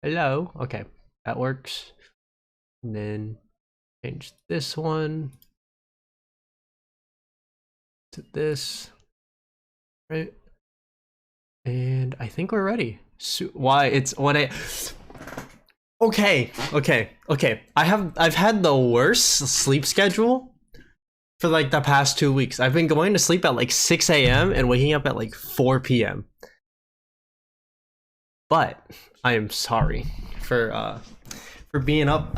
Hello. Okay, that works. And then change this one to this, right? And I think we're ready. Why it's what I. Okay. I've had the worst sleep schedule for like the past 2 weeks. I've been going to sleep at like 6 a.m. and waking up at like 4 p.m. But I am sorry for being up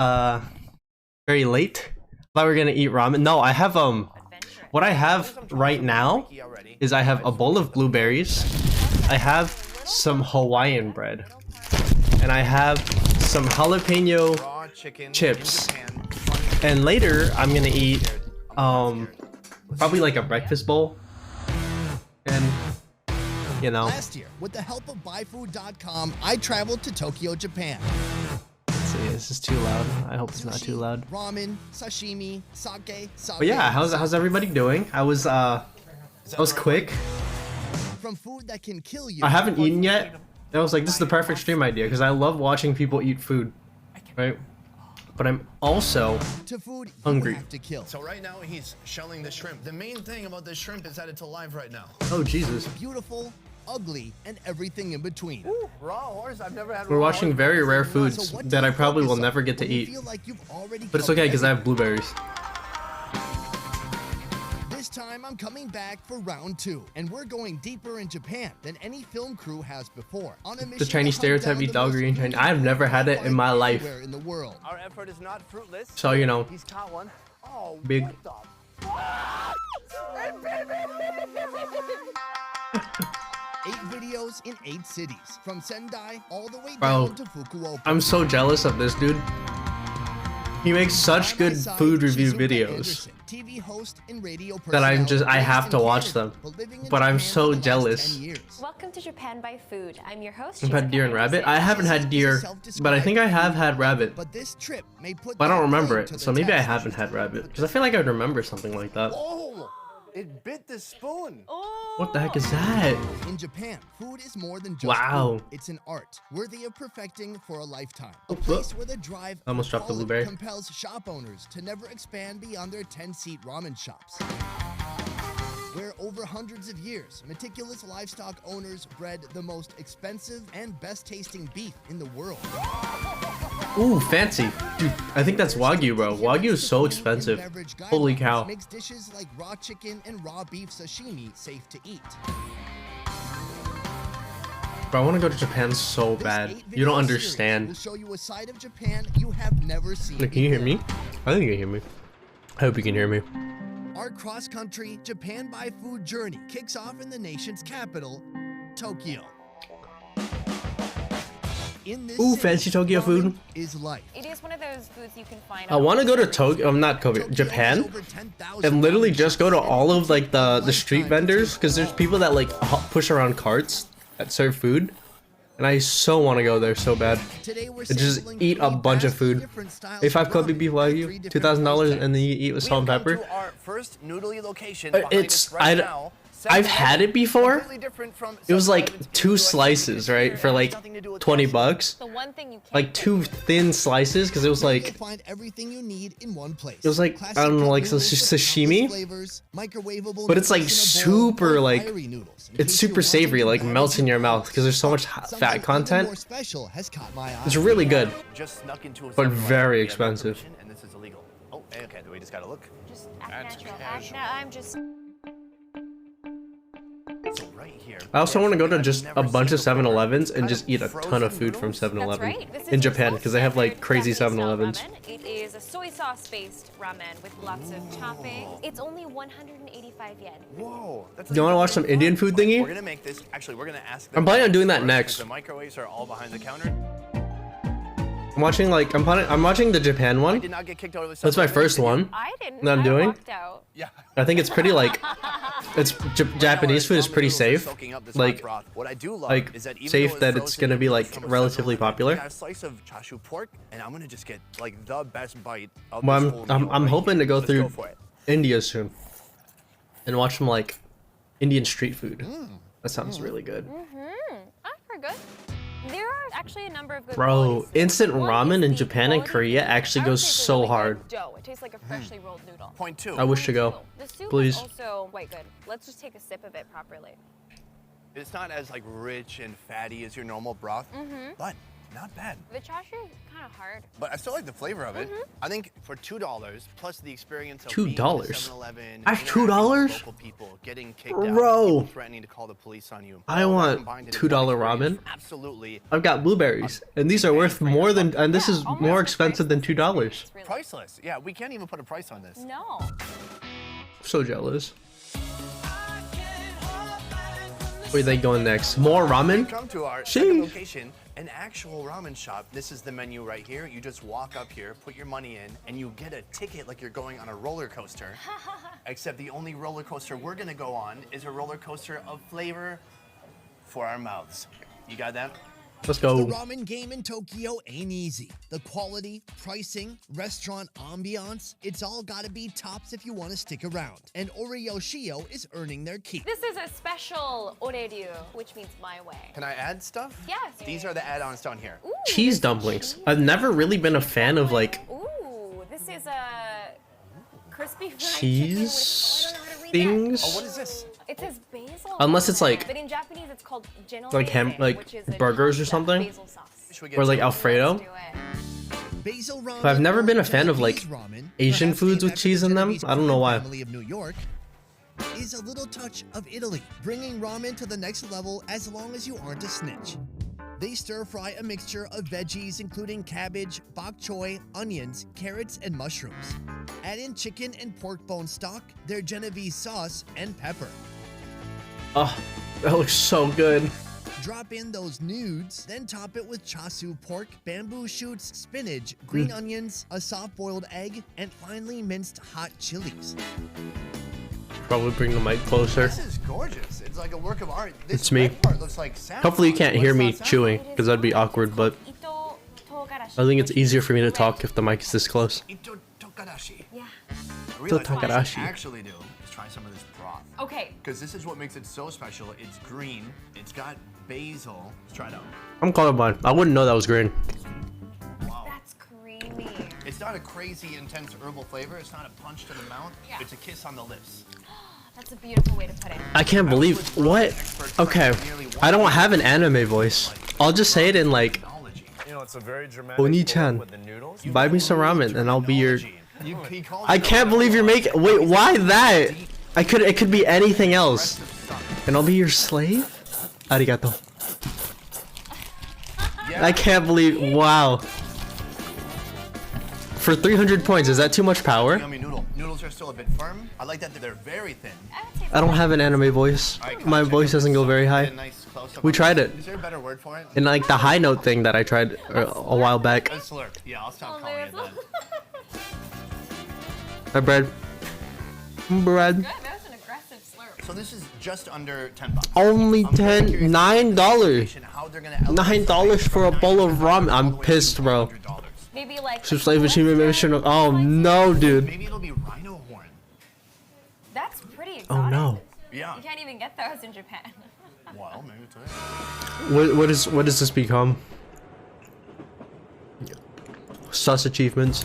very late. Thought we were gonna eat ramen. No, I have what I have right now is I have a bowl of blueberries, I have some Hawaiian bread, and I have some jalapeno chips. And later I'm gonna eat probably like a breakfast bowl. And you know. Last year, with the help of buyfood.com, I traveled to Tokyo, Japan. Let's see, this is too loud. I hope it's not too loud. Ramen, sashimi, sake. But yeah, how's everybody doing? I was quick. From food that can kill you. I haven't eaten yet. I was like, this is the perfect stream idea because I love watching people eat food, right? But I'm also to food hungry. You have to kill. So right now he's shelling the shrimp. The main thing about the shrimp is that it's alive right now. Oh Jesus! Beautiful, ugly, and everything in between. Ooh, raw horse. I've never had. We're watching very rare foods that I probably will never get to eat. But it's okay because I have blueberries. This time I'm coming back for round 2, and we're going deeper in Japan than any film crew has before. On a mission The Chinese to hunt down stereotype, eat the dog most green Chinese. beautiful I've never had it in my life. anywhere in the world. Our effort is not fruitless. So you know, He's caught one. Oh, big. what the? 8 videos in 8 cities, from Sendai all the way Bro, down to Fukuoka. I'm so jealous of this dude. He makes such good food review videos Anderson, TV host and radio that I have to in watch Canada, them. but living in But I'm Japan so for the last jealous. 10 years. Welcome to Japan by Food. I'm your host. I've had deer and rabbit. I haven't had deer, but I think I have had rabbit. But this trip may put But I don't that remember claim it, to so the maybe I test. haven't had rabbit. Because I feel like I'd remember something like that. Oh, it bit the spoon. What the heck is that? In Japan, food is more than just Wow. food. It's an art worthy of perfecting for a lifetime. A Oop, place where the drive I almost dropped the quality blueberry. compels shop owners to never expand beyond their 10-seat ramen shops. Where over hundreds of years, meticulous livestock owners bred the most expensive and best-tasting beef in the world. Ooh, fancy. Dude, I think that's Wagyu, bro. Wagyu is so expensive. Holy cow. Makes dishes like raw chicken and raw beef sashimi safe to eat. Bro, I want to go to Japan so This bad. 8-video You don't series understand. will show you a side of Japan you have never seen. Look, can you hear me? I think you can hear me. I hope you can hear me. Our cross-country Japan by food journey kicks off in the nation's capital, Tokyo. In this Ooh, city, fancy Tokyo ramen food. is life. It is one of those foods you can find. I want to go to Tokyo. I'm not Tokyo, Tokyo Japan. has over 10,000 And literally ramen just go to shops all of like the lifetime street to vendors taste because there's all. people that like push around carts that serve food, and I so want to go there so bad. Today we're And just sampling eat a 3 bunch of vastly food. different styles A5 of Club ramen beef at 3 Wagyu, different $2,000, price and then you eat with salt and pepper. Our first noodly location. I've had it before. It was like 2 slices, right, for like 20 bucks. The one thing you can't Like 2 thin slices because it was You'll like find everything you need in one place. it was like, Classic I don't know, cup like noodles with sashimi? countless flavors, microwavable But it's like noodles in a bowl, super or like fiery noodles in it's case you're super savory, wanting like to melts in your mouth because there's so much Something fat even content. more special has caught my eye. It's really good. Just snuck into a But 7-Eleven. very We had no expensive. permission, and this is illegal. Oh, okay. We just gotta look. just act That's natural. casual. I'm just. So right here. I also want to go to I've just never a bunch seen of before. 7-Elevens and Kind just eat a ton frozen of food from noodles? 7-Eleven That's right. This is in your Japan full because they have like standard crazy Japanese-style 7-Elevens. ramen. It is a soy sauce-based ramen with lots of toppings. It's only 185 yen. Whoa. That's You wanna watch some Indian food thingy? We're gonna make this. Actually, we're gonna ask. I'm planning on doing that first, next. 'cause The microwaves are all behind the counter. I'm watching like I'm watching the Japan I one. did not get kicked out of the. That's my 7-Eleven. first one. I didn't. That I'm I doing? walked out. Yeah. I think it's pretty like it's Japanese food is pretty safe. Like what I do love like, is that even safe though that it's frozen, gonna be, it like, comes from a relatively 7-Eleven. popular. I got a slice of chashu pork, and I'm gonna just get like the best bite of Well, this whole I'm meal I'm right hoping here. to go Let's through for it. India soon and watch some like Indian street food. That sounds really good. That's pretty good. There are actually a number of good Bro, qualities. instant One ramen is in the Japan and quality Korea of the actually food. I would goes say it's a so really good hard. dough. It tastes like a freshly rolled noodle. Point two. I wish to go. The soup Please. is also quite good. Let's just take a sip of it properly. It's not as like rich and fatty as your normal broth, but not bad. The chashu is kind of hard. But I still like the flavor of it. I think for $2 plus the experience of $2? being at 7-Eleven, I have interacting with $2? local people, getting kicked Bro. out, people threatening to call the police on you. I all that want combined into $2 one experience. ramen. Absolutely I've got blueberries, and these are worth more than, and this is Almost more the expensive than $2. It's really- priceless. Yeah, we can't even put a price on this. No. So jealous. Where are they going next? More ramen? Come to our Sheesh. second location, an actual ramen shop. This is the menu right here. You just walk up here, put your money in, and you get a ticket like you're going on a roller coaster. Except the only roller coaster we're gonna go on is a roller coaster of flavor for our mouths. You got that? Let's The go. ramen game in Tokyo ain't easy. The quality, pricing, restaurant ambiance, it's all gotta be tops if you want to stick around. And Oriyoshio is earning their keep. This is a special oreryu, which means my way. Can I add stuff? Yes. These are the add-ons down here. Ooh, Cheese this dumplings. cheese. I've never really been a fan of like Ooh, this is a crispy fried cheese chicken with, oh, I don't know how to read that. things. Oh, what is this? It says basil. Unless it's on it, like- But in Japanese, it's called genovese, Like which is a burgers or pasta something? Basil sauce. Should we get Or like some? Alfredo. Let's do it. Basil ramen, I've never been a or fan of, like, Japanese ramen, Asian perhaps foods named with after cheese the in them. Genovese I don't know why. family of New York, is a little touch of Italy, bringing ramen to the next level as long as you aren't a snitch. They stir fry a mixture of veggies including cabbage, bok choy, onions, carrots, and mushrooms. Add in chicken and pork bone stock, their Genovese sauce, and pepper. Oh, that looks so good. Drop in those nudes, then top it with chasu pork, bamboo shoots, spinach, green onions, a soft-boiled egg, and finely minced hot chilies. Probably bring the mic closer. This is gorgeous. It's like a work of art. This It's me. red part looks like saffron. Hopefully you can't What's hear me that saffron? chewing, because that'd be awkward, but Ito togarashi, I think it's which is easier for me to red. talk if the mic is this close. Ito tokarashi. Yeah. I realized what I should tokarashi. actually do is try some of this broth. Okay. Because this is what makes it so special. It's green. It's got basil. Let's try it out. I'm colorblind. I wouldn't know that was green. Wow. That's creamy. It's not a crazy, intense herbal flavor. It's not a punch to the mouth. Yeah. It's a kiss on the lips. That's a beautiful way to put it. I can't believe what? Okay, I don't have an anime voice. I'll just say it in like Technology. You know, it's a very dramatic Oni-chan. bowl with the noodles. buy me some ramen and I'll be your. He calls I it can't a believe you're making. Wait, why that? It could be anything else. And I'll be your slave? Arigato. Yeah. I can't believe. Wow. For 300 points, is that too much power? Yummy noodle. Noodles are still a bit firm. I like that they're very thin. I would say I don't have an anime voice. All right, My check voice out doesn't go this, very get high. a nice close-up We on tried this. it. Is there a better word for it? And like the high note thing that I tried a while back. A slurp. Yeah, I'll stop Oh, calling it there's- that. My bread. Bread. Good. That was an aggressive slurp. So this is just under $10. Only I'm very curious $9. how they're gonna elevate $9 for a from bowl of $9 ramen. all I'm the way pissed, to bro. $100. Maybe like. So slave achievement mission. Oh no, dude. Maybe it'll be rhino horn. That's pretty exotic. Oh no. Yeah. You can't even get those in Japan. Well, maybe today. What does this become? Sus achievements.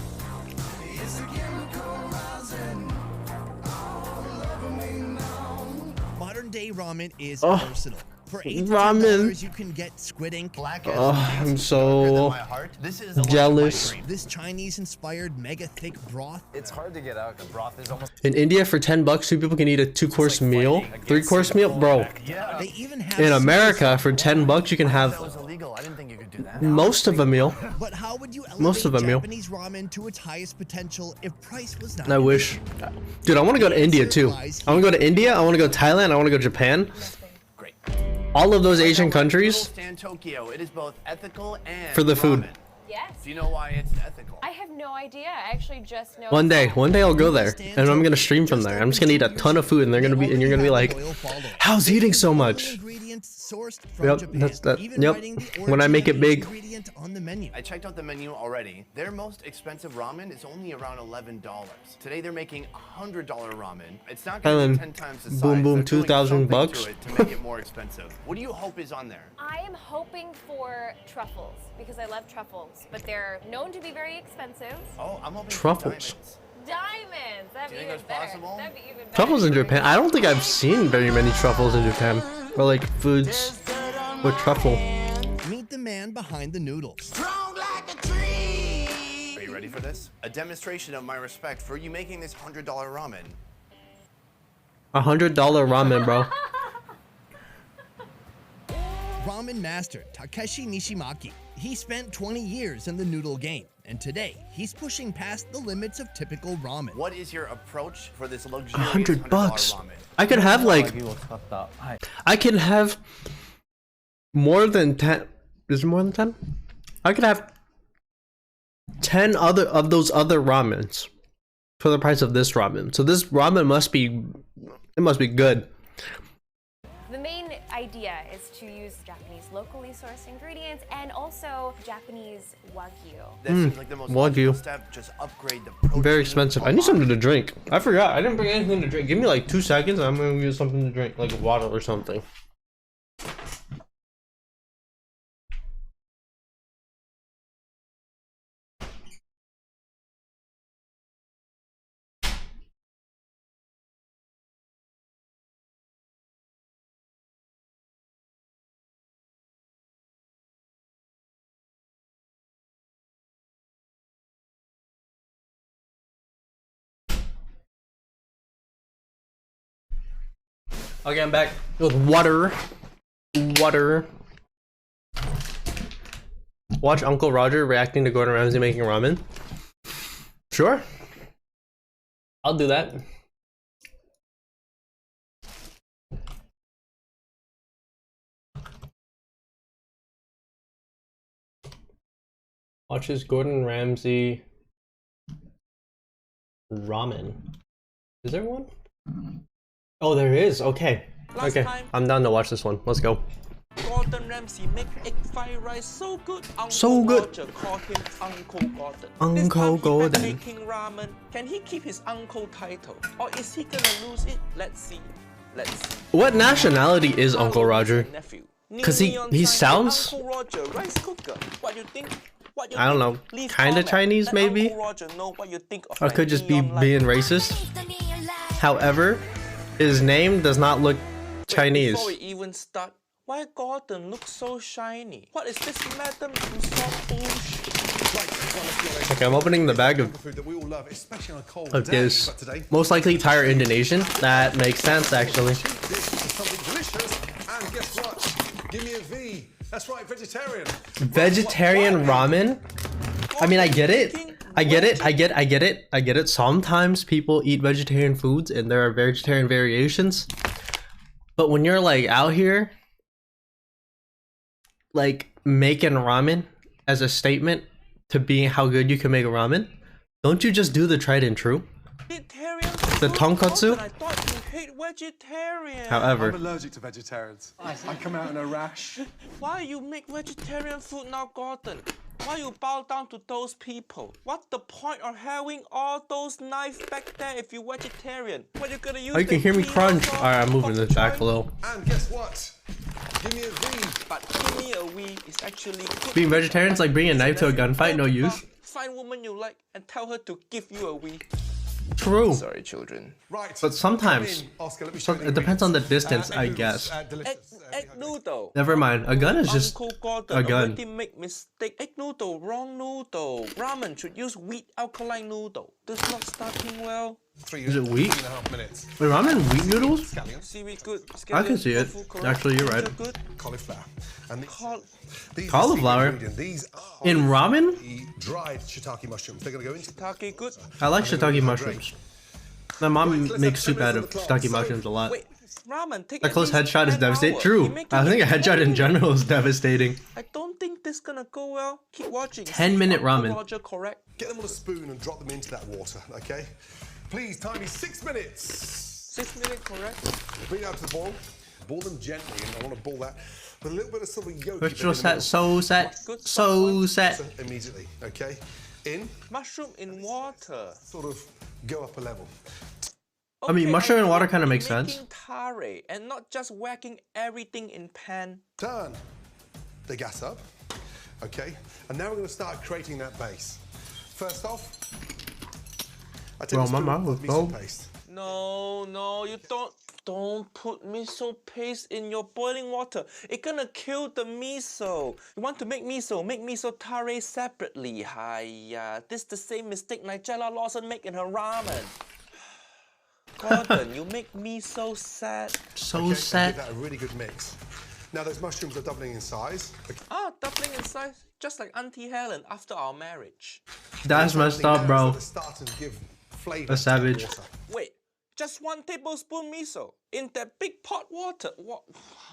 Modern day ramen is Oh, versatile. For $8 to ramen. $10, you can get squid ink, Black Oh, as I'm darker than so my heart. This is the one jealous. of my dreams. this Chinese-inspired mega-thick broth, It's hard to get out. The broth is almost In India, for $10, two people can eat a 2-course meal, 3-course meal, bro. Yeah. they even have In soy America, sauce. for $10, you can That have was illegal. I didn't think you could do that. most of a meal. But how would you elevate Most of a meal. Japanese ramen to its highest potential if price was not I an wish. issue? Dude, I want to go to India too. I want to go to India. I want to go to Thailand. I want to go to Japan. Great. All of those Right Asian now, countries Noodle Stand Tokyo. It is both ethical and for the food. ramen. Yes. Do you know why it's ethical? I have no idea. I actually just know. One day I'll go there, and I'm gonna stream from there. I'm just gonna eat a ton of food, and you're gonna be like, "How's he eating so much?" ingredients sourced from Yep, Japan. that's that. Even Yep. writing the When I origin make of it each big. ingredient on the menu. I checked out the menu already. Their most expensive ramen is only around $11. Today they're making $100 ramen. It's not going to be 10 times the size. Boom, boom, They're doing 2,000 something bucks. to it to make it more expensive. What do you hope is on there? I am hoping for truffles because I love truffles, but they're known to be very expensive. Oh, I'm hoping for Truffles. diamonds. Diamonds! That'd Do be you think even that's better. possible? That'd be even better. Truffles in Japan. I don't think I've seen very many truffles in Japan. Or like foods with truffle. Meet the man behind the noodles. Are you ready for this? A demonstration of my respect for you making this $100 ramen. $100 ramen, bro. Ramen master Takeshi Nishimaki. He spent 20 years in the noodle game, and today he's pushing past the limits of typical ramen. What is your approach for this luxurious $100 bucks. ramen? I could have like, I can have more than 10. Is it more than 10? I could have 10 other of those other ramens for the price of this ramen. So this ramen must be, it must be good. The main idea is to use Japanese locally sourced ingredients and also Japanese Wagyu. That seems like the most Wagyu. logical step. Just upgrade the protein. Very expensive. I need something to drink. I forgot. I didn't bring anything to drink. Give me like 2 seconds. I'm gonna get something to drink, like water or something. Okay, I'm back with water. Water. Watch Uncle Roger reacting to Gordon Ramsay making ramen. Sure. I'll do that. Watches Gordon Ramsay ramen. Is there one? Oh, there is. Okay. Okay. I'm down to watch this one. Let's go. Gordon Ramsay make egg fried rice so good. Uncle So good. Roger call him Uncle Gordon. Uncle this time Gordon. He back making ramen. Can he keep his uncle title, or is he gonna lose it? Let's see. Let's see. What nationality is Uncle Roger? 'Cause he sounds- Uncle Roger rice cooker. What you think? What you I don't think? know. Leave Kinda comment. Chinese, Let maybe? Uncle Roger know what you think of Or my could just be neon being light. racist. However, his name does not look Chinese. Before we even start, why Gordon looks so shiny? What is this Madame Tussauds bullshit? Okay, I'm opening the bag of this. Most likely Thai or Indonesian. That makes sense, actually. Something delicious, and guess what? Give me a V. That's right, vegetarian. Vegetarian ramen? I mean, I get it. I get it. I get it. Sometimes people eat vegetarian foods and there are vegetarian variations. But when you're like out here, like making ramen as a statement to be how good you can make ramen, don't you just do the tried and true? Vegetarian The food? tonkatsu? Gordon, I thought you hate vegetarian. However, I'm allergic to vegetarians. I come out in a rash. Why you make vegetarian food now, Gordon? Why you bow down to those people? What's the point of having all those knives back there if you're vegetarian? What you gonna use? oh, you can the hear me cleaner crunch. for? Alright, I'm moving this back a Fuck little. And guess what? Give me a V. But give me a wee is actually good. Being vegetarian is like bringing a knife to a gunfight, no use. Find woman you like and tell her to give you a wee. True. Sorry, children. Right. But sometimes, come in, Oscar, let me show you the it depends on the ingredients. distance, Egg I noodles, guess. delicious. Egg noodle. Never mind. A gun is just Uncle Gordon a gun. already make mistake. Egg noodle, wrong noodle. Ramen should use wheat alkaline noodle. This not starting well. 3 Is it wheat? 3.5 minutes. Wait, ramen wheat noodles? Scallions, Seaweed good. I can see it. Tofu correct. Actually, you're right. Ginger good. cauliflower. And these Cauliflower? are the secret ingredient. These are In ramen? the dried shiitake mushrooms. They're going to go into Shiitake good. I like shiitake mushrooms. My mom let's makes have 10 soup out minutes of on the clock. shiitake So- mushrooms a lot. Wait, ramen take A at close least headshot is 10 devastating. hours. True. You make I it think a headshot in whole. general is devastating. I don't think this gonna go well. Keep watching. 10-minute See if Uncle ramen. Roger correct. Get them on a spoon and drop them into that water, okay? Please, time is 6 minutes. 6 minutes correct. Bring it up to the boil. Ball them gently, and I want to ball that with a little bit of sort of yolk. Virtual set, so set, so set. Immediately, okay? In, Mushroom in water. sort of go up a level. I mean, mushroom and water kind of makes sense. Making tare and not just whacking everything in pan. Turn the gas up, okay? And now we're going to start creating that base. First off, I take Bro, a spoon my of mouth miso is cold. paste. No, you don't put miso paste in your boiling water. It's gonna kill the miso. You want to make miso tare separately. Hiya, this is the same mistake Nigella Lawson make in her ramen. Gordon, you make me so sad. So Okay, and set. give that a really good mix. Now those mushrooms are doubling in size. Ah, doubling in size, just like Auntie Helen after our marriage. That's messed up, bro. Start to give flavor. That's savage. to the water. Wait, just 1 tablespoon miso in that big pot water. What?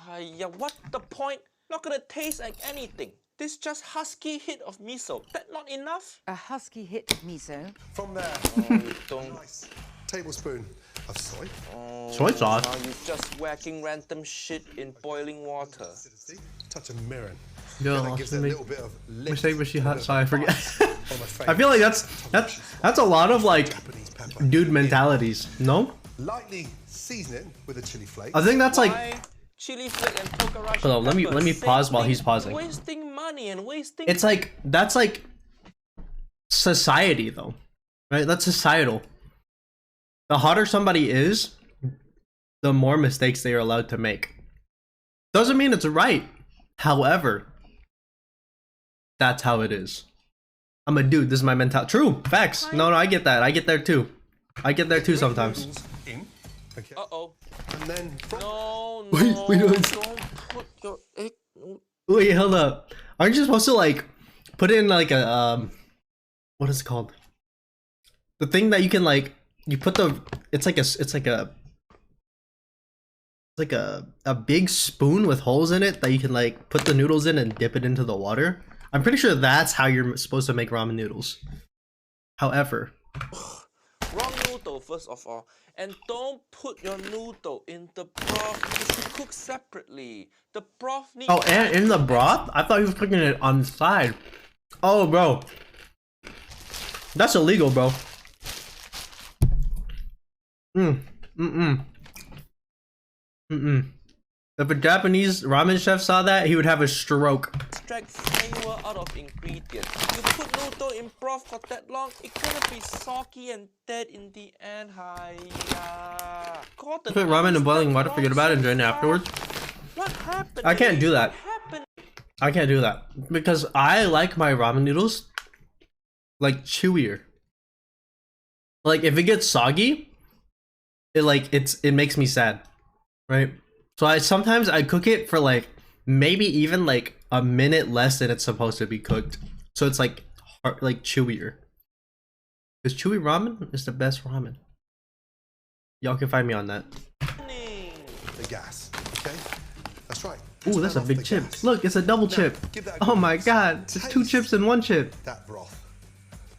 Hiya, what the point? Not gonna taste like anything. This just husky hit of miso. That not enough? A husky hit miso. From there, You don't. nice tablespoon of soy. Soy sauce. Now you're just whacking random shit in boiling water. Acidity, touch of mirin. Yo, And that gives it a make- little bit of lift. mistake was she a hot, bit so I of forget. bite. One of my I feel like favourites. that's a lot of like Japanese pepper. dude mentalities. No, Lightly season it with a chili flake. I think that's like Why? Chili flake and togarashi Hold on, let me pepper, pause same while thing. he's pausing. Wasting money and wasting. it's like that's like society though, right? That's societal. The hotter somebody is, the more mistakes they are allowed to make. Doesn't mean it's right. However, that's how it is. I'm a dude. This is my mentality. True facts. No, I get that. I get there too. I get there too sometimes. Noodles in. Okay. Uh-oh. And then from No, Wait, no, wait, don't put your egg. Wait, hold up. Aren't you supposed to like put in like a what is it called? The thing that you can like you put the it's like a big spoon with holes in it that you can like put the noodles in and dip it into the water. I'm pretty sure that's how you're supposed to make ramen noodles. However, Wrong noodle, first of all. And don't put your noodle in the broth. You should cook separately. The broth needs. oh, and in the broth, I thought you was cooking it on the side. Oh, bro, that's illegal, bro. If a Japanese ramen chef saw that, he would have a stroke. Extract flavor out of ingredients. You put noodle in broth for that long, it's gonna be soggy and dead in the end. Hiya. Gordon, Put ramen in boiling water, forget about it, and drain it afterwards. What happened? I can't do that. What happened? I can't do that because I like my ramen noodles like chewier. Like if it gets soggy, it makes me sad, right? So I sometimes cook it for like maybe even like a minute less than it's supposed to be cooked, so it's like chewier. Because chewy ramen is the best ramen. Y'all can find me on that. the gas. Okay? That's right. Ooh, that's a Turn off big the chip. gas. Look, it's a double Now, chip. give that a Oh good my god, it's 2 taste. chips in 1 chip. That broth.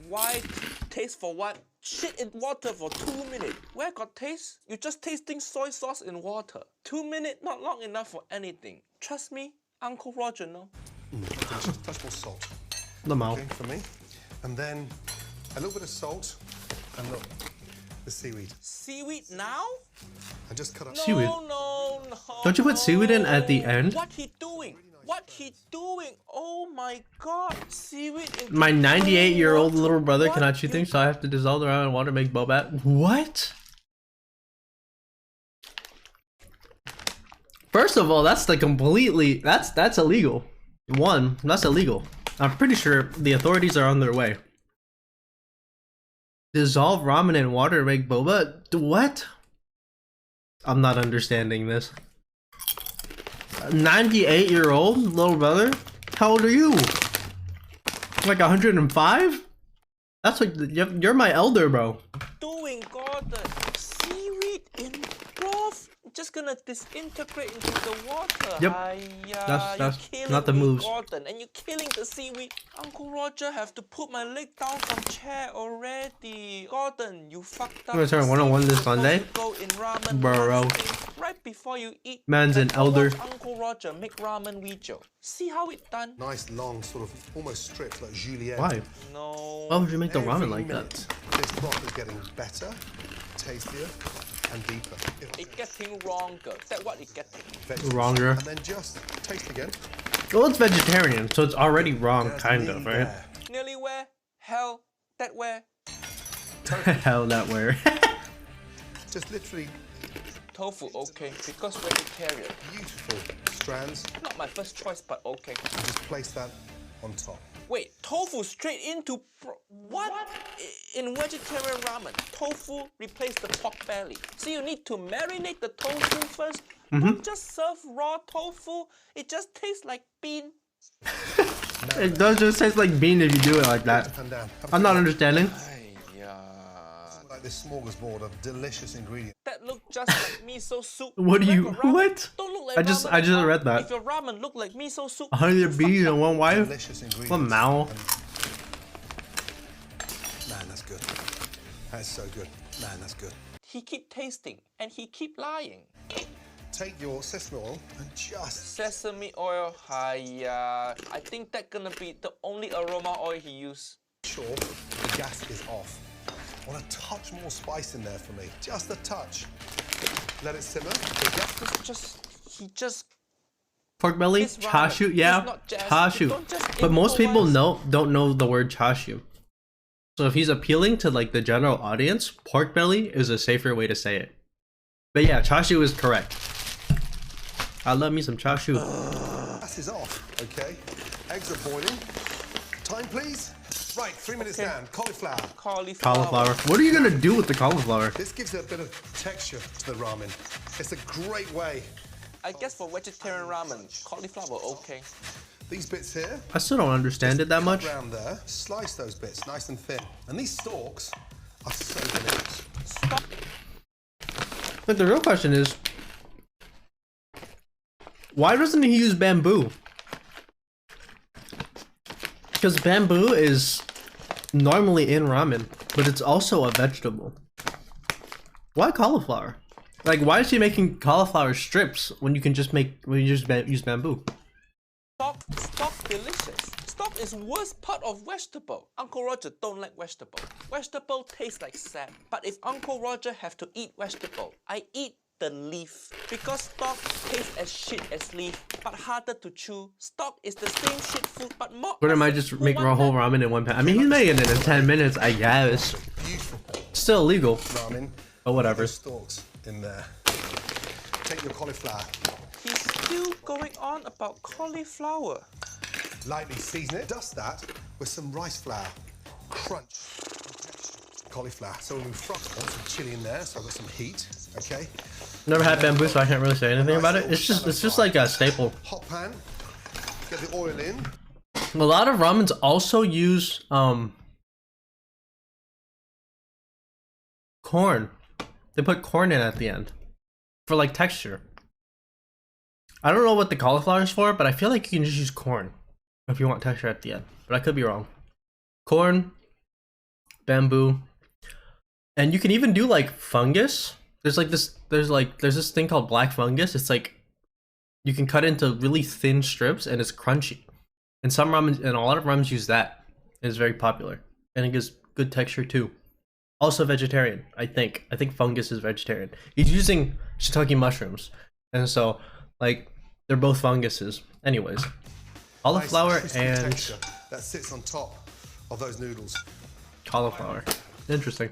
Why taste for what? Shit in water for 2 minutes. Where got taste? You just tasting soy sauce in water. 2 minutes, not long enough for anything. Trust me, Uncle Roger, no? Touch more salt. The mouth. Okay, for me. And then a little bit of salt. And look, the seaweed. Seaweed now? And just cut up. Seaweed. No. Don't you put seaweed in at the end? What he doing? What he doing? Oh my god, seaweed in My 98-year-old little brother What cannot chew things, so I have to dissolve the ramen in water, make boba. What? First of all, that's that's illegal. One, that's illegal. I'm pretty sure the authorities are on their way. Dissolve ramen in water to make boba? What? I'm not understanding this. 98-year-old little brother? How old are you? Like 105? That's like you're my elder, bro. doing, Gordon? Seaweed in broth? just gonna disintegrate into the water. Yep. Hiya, That's you're not the killing me, moves. Gordon, and you're killing the seaweed. Uncle Roger have to put my leg down from chair already. Gordon, you fucked up. I'm gonna turn 101 this Sunday. Go in ramen Bro. once thing. Right before you eat. Man's an let's go elder. watch Uncle Roger make ramen video. See how it done? Nice long sort of almost strips like julienne. Why? No. Why would you make the ramen Every like minute, that? This broth is getting better, tastier, and deeper. It getting wronger. That's what it getting. Vegetables. Wronger. And then just taste again. Well, it's vegetarian, so it's already wrong, There's kind meat of, right? there. Nearly where? Hell, that where? Hell, that where? Just literally Tofu, okay, because vegetarian. beautiful strands. Not my first choice, but okay. Just place that on top. Wait, tofu straight into what? In vegetarian ramen, tofu replace the pork belly. So you need to marinate the tofu first. Don't just serve raw tofu. It just tastes like bean. It does just taste like bean if you do it like that. And down. I'm not understanding. Like this smorgasbord of delicious ingredients. That look just like miso soup. What do you- Remember ramen? what? Don't look like I just ramen. read that. If your ramen look like miso soup, 100 bees and one wife? Delicious ingredients. What Mao? Man, that's good. That's so good. Man, that's good. he keep tasting and he keep lying. Take your sesame oil and just Sesame oil, hiya. I think that's gonna be the only aroma oil he use. sure the gas is off. I want a touch more spice in there for me. Just a touch. Let it simmer. The gas He just Pork belly? It's ramen. Chashu? Yeah, It's not just- chashu. don't just But most people improvise. don't know the word chashu. So if he's appealing to like the general audience, pork belly is a safer way to say it. But yeah, chashu is correct. I love me some chashu. gas is off, okay? Eggs are boiling. Time, please. Right, 3 minutes Okay. down. Cauliflower. Cauliflower. What are you gonna do with the cauliflower? This gives it a bit of texture to the ramen. It's a great way. I guess for vegetarian ramen, cauliflower okay. These bits here, I still don't understand it that cut much. around there, slice those bits nice and thin. And these stalks are so delicious. But the real question is, why doesn't he use bamboo? Because bamboo is normally in ramen, but it's also a vegetable. Why cauliflower? Like, why is he making cauliflower strips when you can just use bamboo? Stock delicious. Stock is worst part of vegetable. Uncle Roger don't like vegetable. Vegetable tastes like sap. But if Uncle Roger have to eat vegetable, I eat the leaf. Because stock tastes as shit as leaf, but harder to chew. Stock is the same shit food, but more. What am I just make a whole ramen in one pan? I mean, he's making it in 10 minutes, I guess. Beautiful Still illegal, ramen. but whatever. Those stalks in there. Take your cauliflower. He's still going on about cauliflower. Lightly season it. Dust that with some rice flour. Crunch. Cauliflower. So we'll fry. Want some chili in there, so I've got some heat. Okay. Never had bamboo, so I can't really say anything about it. It's just like a staple. Hot pan. Get the oil in. A lot of ramens also use corn. They put corn in at the end for like texture. I don't know what the cauliflower is for, but I feel like you can just use corn if you want texture at the end. But I could be wrong. Corn, bamboo, and you can even do like fungus. There's this thing called black fungus. It's like you can cut into really thin strips and it's crunchy. And some ramen and a lot of ramens use that. It's very popular and it gives good texture too. Also vegetarian, I think. I think fungus is vegetarian. He's using shiitake mushrooms, and so like they're both funguses. Anyways, cauliflower Nice crispy and texture that sits on top of those noodles. cauliflower. Interesting.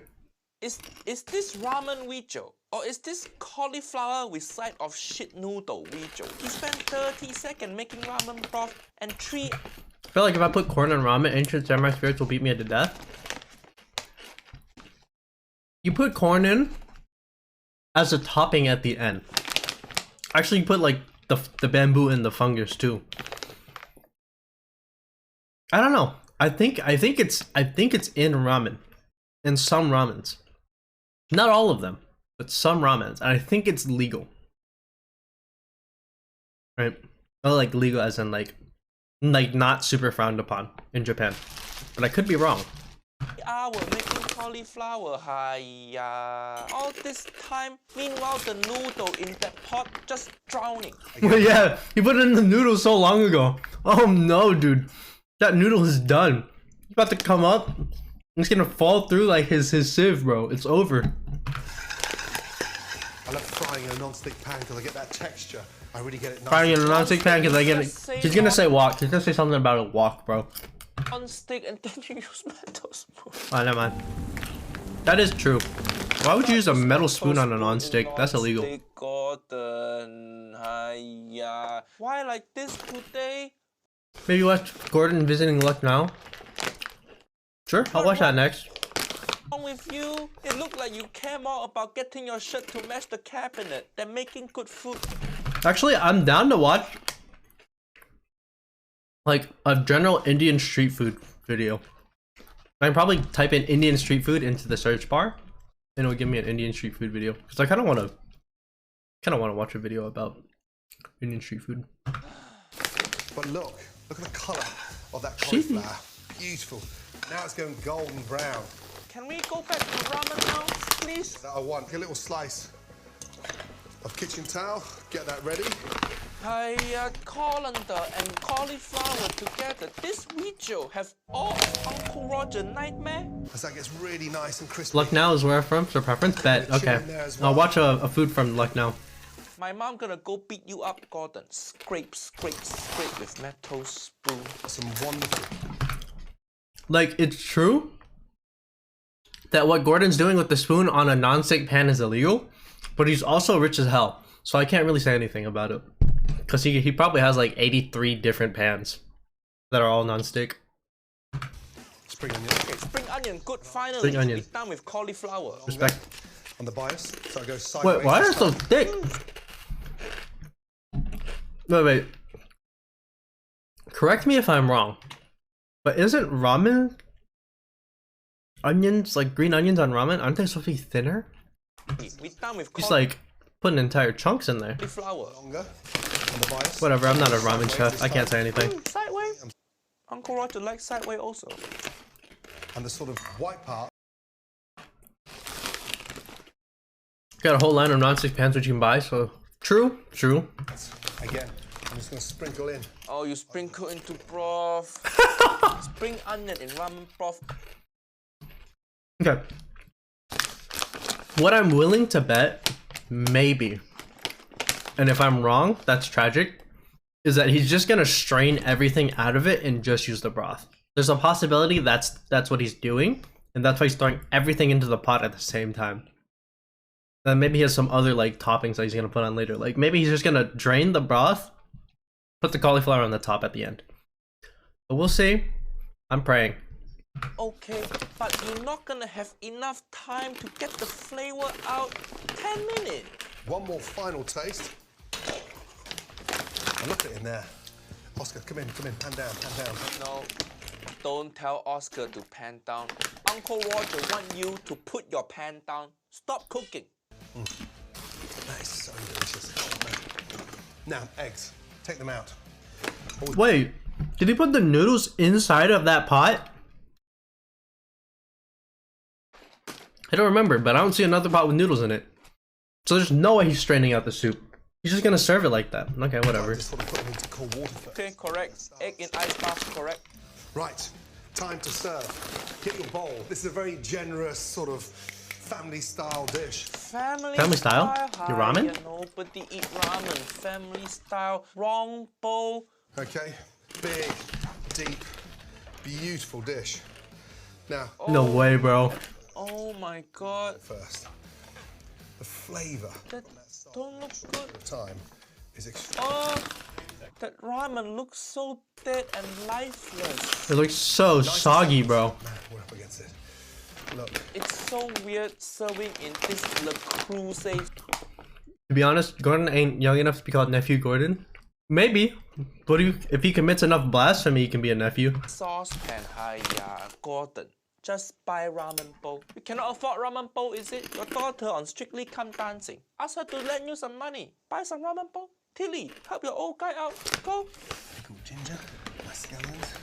Is this ramen Wijo? Or is this cauliflower with side of shit noodle Wijo? He spent 30 seconds making ramen broth and 3. I feel like if I put corn in ramen, ancient samurai spirits will beat me to death. You put corn in as a topping at the end. Actually, you put like the bamboo and the fungus too. I don't know. I think it's in ramen, in some ramens, not all of them, but some ramens, and I think it's legal. right? Oh, like legal as in like not super frowned upon in Japan. But I could be wrong. Hour making cauliflower. Hiya. All this time, meanwhile the noodle in that pot just drowning. Yeah, he put it in the noodle so long ago. Oh no, dude. That noodle is done. It's about to come up. It's gonna fall through like his sieve, bro. It's over. I love frying in a non-stick pan because I get that texture. I really get it nice. Frying in a non-stick pan because I get it. He's gonna say wok. He's gonna say something about a wok, bro. On stick and then you use metal spoon. Oh, never mind. That is true. Why would you use a metal spoon on a non-stick? That's illegal. Gordon, hiya. Why like this today? Maybe watch Gordon visiting Lucknow. Sure, I'll watch that next. Wrong with you? It looked like you care more about getting your shirt to match the cabinet than making good food. Actually, I'm down to watch like a general Indian street food video. I can probably type in Indian street food into the search bar, and it'll give me an Indian street food video. Because I kind of want to watch a video about Indian street food. But look at the colour of that cauliflower. Beautiful. Now it's going golden brown. Can we go back to ramen now, please? That I want. Get a little slice of kitchen towel. Get that ready. Hiya, colander and cauliflower together. This video have all of Uncle Roger nightmare. As that gets really nice and crispy. Lucknow is where I'm from, so preference? Bet. Okay. I'll watch a food from Lucknow. My mom gonna go beat you up, Gordon. Scrape, scrape, scrape with metal spoon. Some wonderful. Like, it's true that what Gordon's doing with the spoon on a non-stick pan is illegal, but he's also rich as hell, so I can't really say anything about it. Because he probably has like 83 different pans that are all non-stick. Spring onion. Okay, spring onion, good. Finally, Spring onion. Be done with cauliflower. Respect. On the bias, so I go sideways. Wait, why are they so thick? Wait. Correct me if I'm wrong, but isn't ramen onions, like green onions on ramen, aren't they supposed to be thinner? We done with He's like putting entire chunks in there. cauliflower. Longer. On the bias. Whatever, I'm not a ramen chef. I can't say anything. Sideways. Uncle Roger likes sideways also. And the sort of white part. Got a whole line of non-stick pans which you can buy, so true. Again, I'm just going to sprinkle in. Oh, you sprinkle into broth. Spring onion in ramen broth. Okay. What I'm willing to bet, maybe, and if I'm wrong, that's tragic, is that he's just gonna strain everything out of it and just use the broth. There's a possibility that's what he's doing, and that's why he's throwing everything into the pot at the same time. Then maybe he has some other like toppings that he's gonna put on later. Like maybe he's just gonna drain the broth, put the cauliflower on the top at the end. But we'll see. I'm praying. Okay, but you're not gonna have enough time to get the flavor out. 10 minutes. One more final taste. And look at it in there. Oscar, come in, pan down. No, don't tell Oscar to pan down. Uncle Roger want you to put your pan down. Stop cooking. That is so delicious. Now, eggs. Take them out. Wait, did he put the noodles inside of that pot? I don't remember, but I don't see another pot with noodles in it. So there's no way he's straining out the soup. He's just gonna serve it like that. Okay, whatever. Just sort of put them into cold water first. Okay, correct. Egg in ice bath, correct. Right, time to serve. Get your bowl. This is a very generous sort of family-style dish. Family style? Your ramen? Yeah, nobody eat ramen. Family style. Wrong bowl. Okay, big, deep, beautiful dish. Now, No way, bro. Oh my god. first, the flavour That don't look good. of time is extreme. Oh, that ramen looks so dead and lifeless. It looks so soggy, bro. Man, we're up against it. Look, It's so weird serving in this Le Creuset. To be honest, Gordon ain't young enough to be called Nephew Gordon. Maybe. But if he commits enough blasphemy, he can be a nephew. Saucepan, hiya, Gordon. Just buy ramen bowl. You cannot afford ramen bowl, is it? Your daughter on Strictly Come Dancing. Ask her to lend you some money. Buy some ramen bowl. Tilly, help your old guy out. Go. Pickled ginger, my scallions,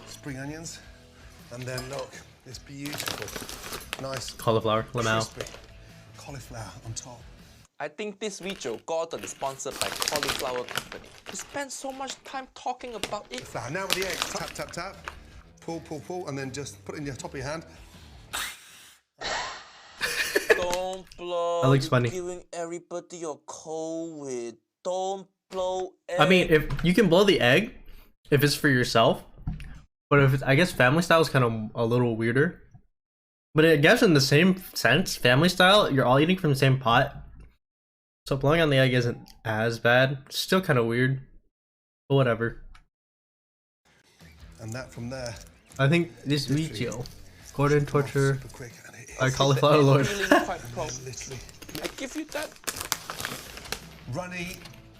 spring onions, and then look, it's beautiful. Nice, Cauliflower, lamau. crispy cauliflower on top. I think this video Gordon is sponsored by Cauliflower Company. He spent so much time talking about it. Flour. Now with the eggs, tap, tap, tap. Pull, pull, pull, and then just put it in your top of your hand. Don't blow. That looks You're funny. giving everybody your COVID. Don't blow. I mean, if you can blow the egg, if it's for yourself, but if it's, I guess family style is kind of a little weirder. But I guess in the same sense, family style, you're all eating from the same pot. So blowing on the egg isn't as bad. Still kind of weird, but whatever. And that from there. I think this video, Gordon Torture, Super quick, and it is. our Cauliflower Lord. Feeling quite proud. Literally. I give you that. Runny,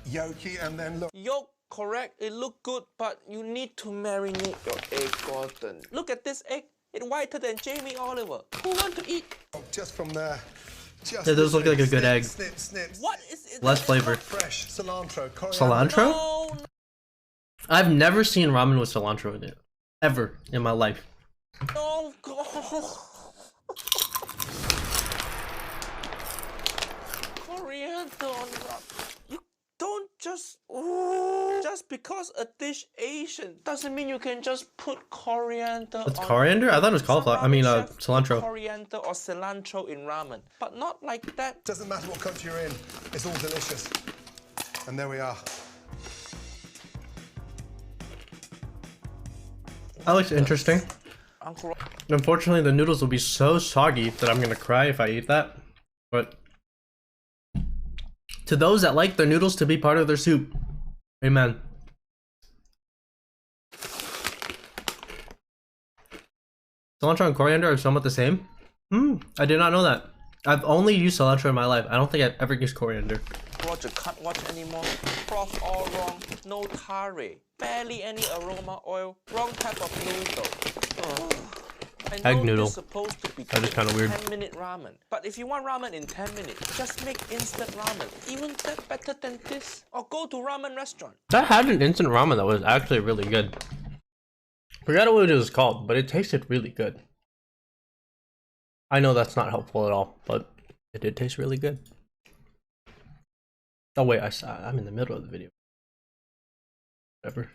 yolky, and then look. Yolk, correct. It look good, but you need to marinate your egg, Gordon. Look at this egg. It's whiter than Jamie Oliver. Who want to eat? Just from there. Just It does look like a good egg. Snip, snip. What is it? Less flavor. Fresh cilantro, coriander. Cilantro? No, I've never seen ramen with cilantro in it. Ever in my life. no, God. Coriander on ramen. You don't just because a dish Asian doesn't mean you can just put coriander. It's on coriander? I thought it was Some cauliflower. I ramen mean, chefs put cilantro. Coriander or cilantro in ramen, but not like that. Doesn't matter what country you're in, it's all delicious. And there we are. That looks interesting. Uncle, Unfortunately, the noodles will be so soggy that I'm gonna cry if I eat that. But to those that like their noodles to be part of their soup, amen. Cilantro and coriander are somewhat the same. I did not know that. I've only used cilantro in my life. I don't think I've ever used coriander. Roger can't watch anymore. Broth all wrong. No tare. Barely any aroma oil. Wrong type of noodle. I know Egg noodle. It's supposed to be That is kinda weird. 10-minute ramen. But if you want ramen in 10 minutes, just make instant ramen. Even that better than this. Or go to ramen restaurant. I had an instant ramen that was actually really good. Forgot what it was called, but it tasted really good. I know that's not helpful at all, but it did taste really good. Oh wait, I'm in the middle of the video. Whatever.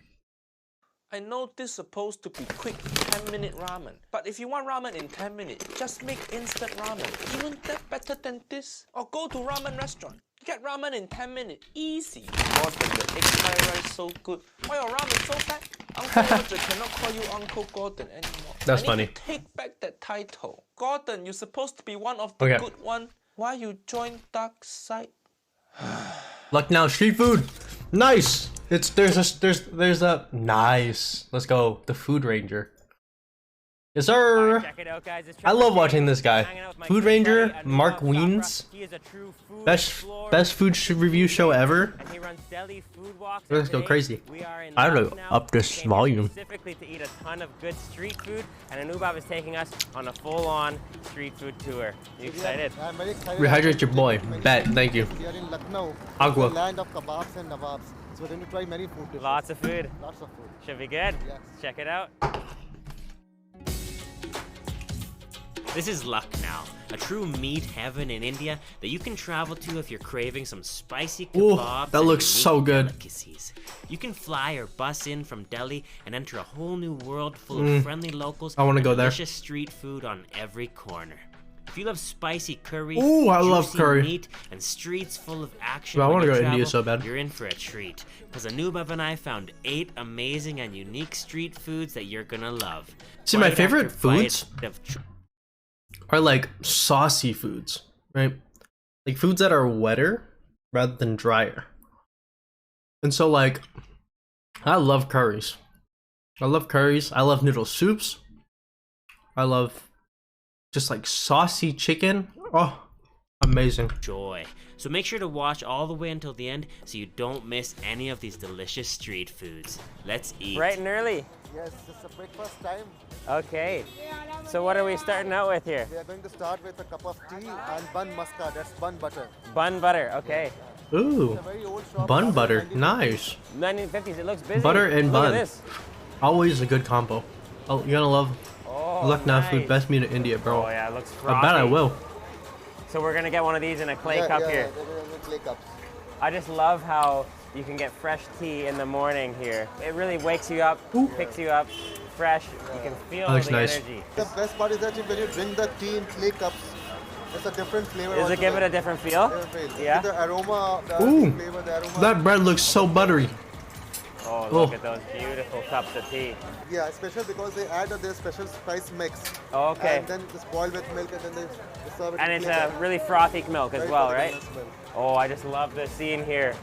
I know this is supposed to be quick 10-minute ramen. But if you want ramen in 10 minutes, just make instant ramen. Even that better than this. Or go to ramen restaurant. Get ramen in 10 minutes. Easy. Gordon, your egg fried rice so good. Why your ramen so bad? Uncle Roger cannot call you Uncle Gordon anymore. That's I need funny. to take back that title. Gordon, you're supposed to be one of the Okay. good one. Why you join dark side? Lucknow street food. Nice. There's a nice. Let's go. The Food Ranger. Yes, sir. Check it out, guys. It's I love Trevor watching King, this guy. hanging out with my Food good Ranger, buddy, Mark Anubhav Chopra. Wiens. He is a true food Best explorer, food review show ever. and he runs Delhi food walks. Let's and go today crazy. We are in I gotta Lucknow. up this We came here volume. specifically to eat a ton of good street food, and Anubhav is taking us on a full-on street food tour. You excited? I'm very excited. Rehydrate your boy. Bet. Thank you. We are in Lucknow, Agua. the land of kebabs and nawabs. So we're going to try many food dishes. Lots of food. Lots of food. Should be good. Yes. Check it out. This is Lucknow, a true meat heaven in India that you can travel to if you're craving some spicy Ooh, kebabs. that and looks unique so good. delicacies. You can fly or bus in from Delhi and enter a whole new world full of friendly locals. I wanna and go there. delicious street food on every corner. If you love spicy curry, Ooh, I love juicy curry. meat, and streets full of action, Bro, I when wanna you go to India travel, so bad. You're in for a treat, because Anubhav and I found 8 amazing and unique street foods that you're gonna love. See, my Bite favorite after bite foods of are like saucy foods, right? Like foods that are wetter rather than drier. And so like, I love curries. I love noodle soups. I love just like saucy chicken. Oh, amazing. joy. So make sure to watch all the way until the end so you don't miss any of these delicious street foods. Let's eat. Bright and early. Yes, it's a breakfast time. Okay. So what are we starting out with here? We are going to start with a cup of tea and bun muska. That's bun butter. Bun butter. Okay. Ooh, It's a very old shop. bun butter, nice. 1950s, it looks busy. Butter and Look bun. at this. Always a good combo. Oh, you're gonna love Oh, Lucknow nice. food, best meat in India, bro. Oh yeah, it looks I frothy. bet I will. So we're gonna get one of these in a clay Yeah, cup yeah, here. they're in the clay cups. I just love how you can get fresh tea in the morning here. It really wakes you up, picks you up fresh. You can feel That looks the nice. energy. The best part is that when you drink the tea in clay cups, it's a different flavor. Does it give it a different feel? Yeah. The aroma, the Ooh, flavor, the aroma. that bread looks so buttery. Oh, look Oh. at those beautiful cups of tea. Yeah, special because they add their special spice mix. Okay. And then it's boiled with milk and then they serve it And in it's clay a cups. really frothy milk as Very well, frothy right? and smell. Oh, I just love the scene here.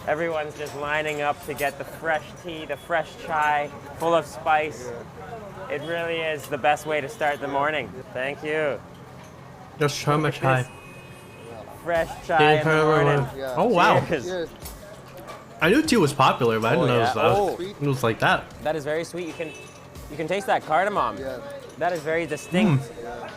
Everyone's just lining up to get the fresh tea, the fresh chai, full of spice. It really is the best way to start the morning. Thank you. Just so much high. Fresh chai in the morning. Yeah. Oh wow. Cheers. Yes. I knew tea was popular, but I didn't Oh, know yeah. it was like that. That is very sweet. You can taste that cardamom. Yeah. That is very distinct.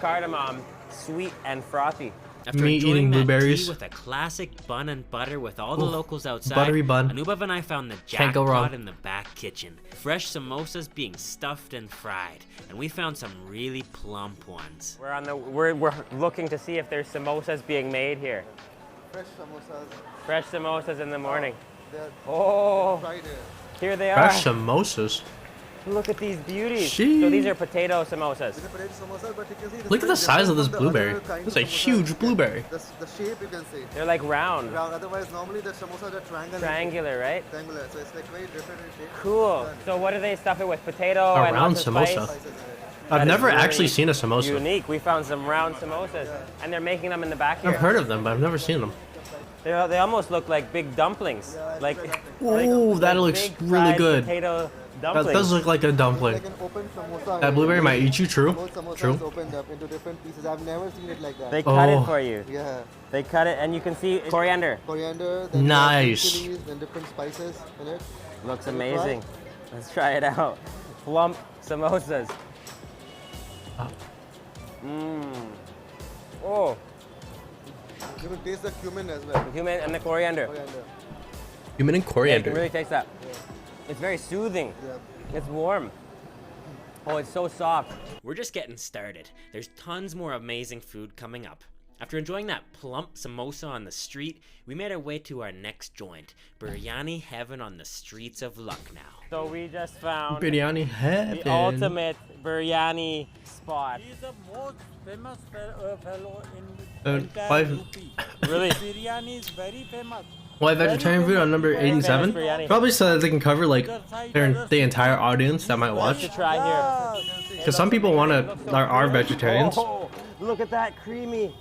Cardamom, sweet and frothy. After me eating blueberries. With a classic bun and butter with all the locals outside, buttery bun. Anubhav and I found the Can't go wrong. jackpot in the back kitchen. Fresh samosas being stuffed and fried, and we found some really plump ones. We're looking to see if there's samosas being made here. Fresh samosas. Fresh samosas in the morning. They're Oh, fried here. here they are. Fresh samosas. Look at these beauties. Sheesh. So these are potato samosas. It's a potato samosa, but you can see it's Look at very the size of this different from the blueberry. other kind That's of a samosa. huge blueberry. The shape you can see. They're like round, Round. Otherwise, normally the samosas are triangular. triangular, right? Triangular. So it's like very different in shape. Cool. So what do they stuff it with? Potato A and round lots of samosa. spice? Spices in it. I've That is never really actually seen a samosa. Unique. We found some round samosas, and they're making them in the back here. I've heard of them, but I've never seen them. They almost look like big dumplings. Like Ooh, that looks big really fried good. Potato That dumplings. does look like a dumpling. Like an open samosa. That blueberry might eat you, true? Whole samosa True. is opened up into different pieces. I've never seen it like that. They cut Oh. it for you. Yeah. They cut it, and you can see coriander. Coriander. Then Nice. chilies, then different spices in it. Looks Can you try? amazing. Let's try it out. Plump samosas. Mmm. Oh, You can taste the cumin as well. cumin and the coriander. Coriander. Human and Yeah, you coriander. can really taste that. It's very soothing. Yeah. It's warm. Oh, it's so soft. We're just getting started. There's tons more amazing food coming up. After enjoying that plump samosa on the street, we made our way to our next joint, Biryani Heaven on the streets of Lucknow. So we just found Biryani heaven. the ultimate biryani spot. He is the most famous fellow in Uh, entire why- UP. Really? Biryani is very famous. Why vegetarian food on number 87? biryani. Probably so that they can cover like the entire audience that might To watch. try here. Because some people are vegetarians. Oh, look at that creamy.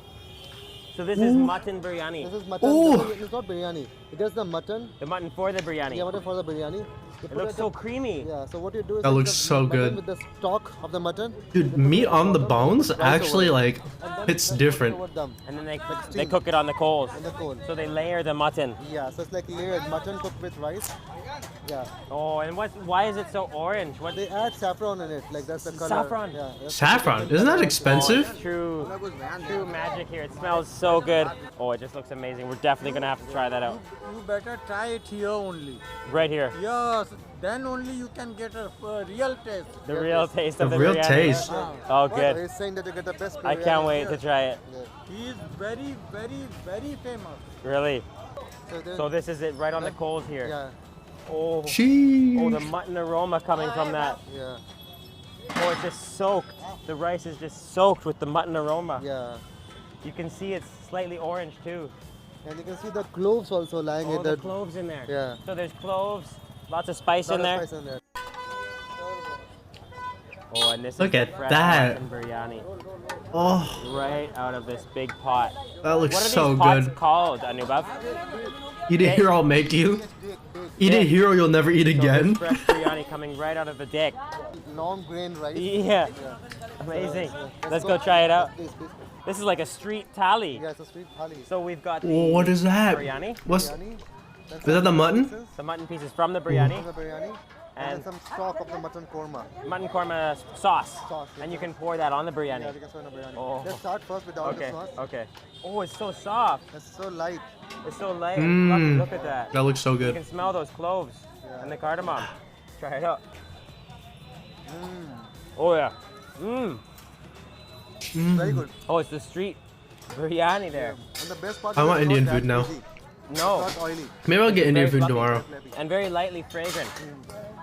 So this is mutton biryani. This is mutton. Ooh. It's not biryani. It is the mutton. The mutton for the biryani. Yeah, mutton for the biryani. You It put looks so creamy. Yeah, so what you do is That you looks put the so mutton good. with the stock of the mutton. Dude, meat on the bones actually like And then hits that's different. over them And then they steam. cook it on the coals. in the coal. So they layer the mutton. Yeah, so it's like layered mutton cooked with rice. Yeah. Oh, and why is it so orange? What They add saffron in it, like that's the color. Saffron? Yeah. that's Saffron, isn't that expensive? true magic here. It smells so good. Oh, it just looks amazing. We're definitely gonna have to try that out. You better try it here only. Right here. Yes, then only you can get a real taste. The real taste of The the real biryani. taste. Oh, So good. he's saying that you get the best. I biryani can't wait here. to try it. Yeah. He is very, very, very famous. Really. then- So this is it right on the coals here. Yeah, Oh, Cheese. oh, the mutton aroma coming from that. yeah, Oh, it's just soaked. The rice is just soaked with the mutton aroma. yeah. You can see it's slightly orange too. And you can see the cloves also lying Oh, in the the. cloves in there. Yeah. So there's cloves, lots of spice lot in of there. spice in there. Oh, and this Look is at the fresh that. mutton biryani Oh, right out of this big pot. that looks What are so these pots good. called, Anubhav? Eat it here, I'll make you. Eat it here, or you'll never eat So again. this fresh biryani coming right out of the dick. Long grain rice. Yeah, amazing. Let's go try it out. Please, please. This is like a street thali. Yeah, it's a sweet thali. So we've got Whoa, the what is that? biryani, What's Biryani. That's is that the mutton? pieces the mutton pieces from the from biryani, the biryani. and And then some stock of the mutton korma. mutton korma sauce. Sauce, And you yeah. can pour that on the Yeah, biryani. we can serve the biryani. Oh. Let's start first without Okay, the sauce. okay. Oh, it's so soft. It's so light. It's so light and fluffy. Look at that. That looks so You good. can smell those cloves and the cardamom. Try it out. Oh yeah. Very good. Oh, it's the street biryani there. And the best part I is want it's Indian not that food now. greasy. No. It's not oily. Maybe I'll get Indian very food fluffy. tomorrow. And very lightly fragrant.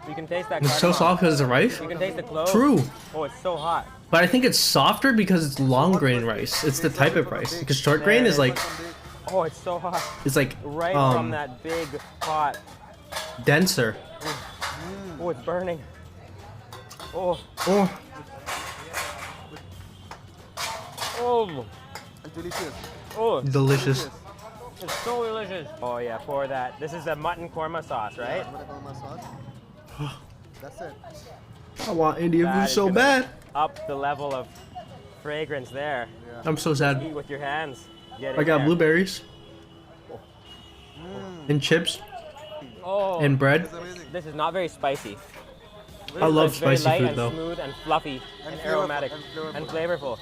You can taste that It's so cardamom. soft because it's rice. You can taste the cloves. True. Oh, it's so hot. But I think it's softer because it's long grain rice. It's the type of rice. Because short grain is like, Oh, it's so hot. it's like Right from that big pot. denser. Oh, it's burning. Oh, Oh, oh, It's delicious. oh. delicious. It's so delicious. Oh yeah, pour that. This is a mutton korma sauce, right? That's it. I want Indian That food is so gonna bad. Up the level of fragrance there. I'm so sad. Eat with your hands. Get I in got there. blueberries and chips Oh, and bread. this is not very spicy. I love It's very spicy light food and though. smooth and fluffy and, aromatic and flavorful.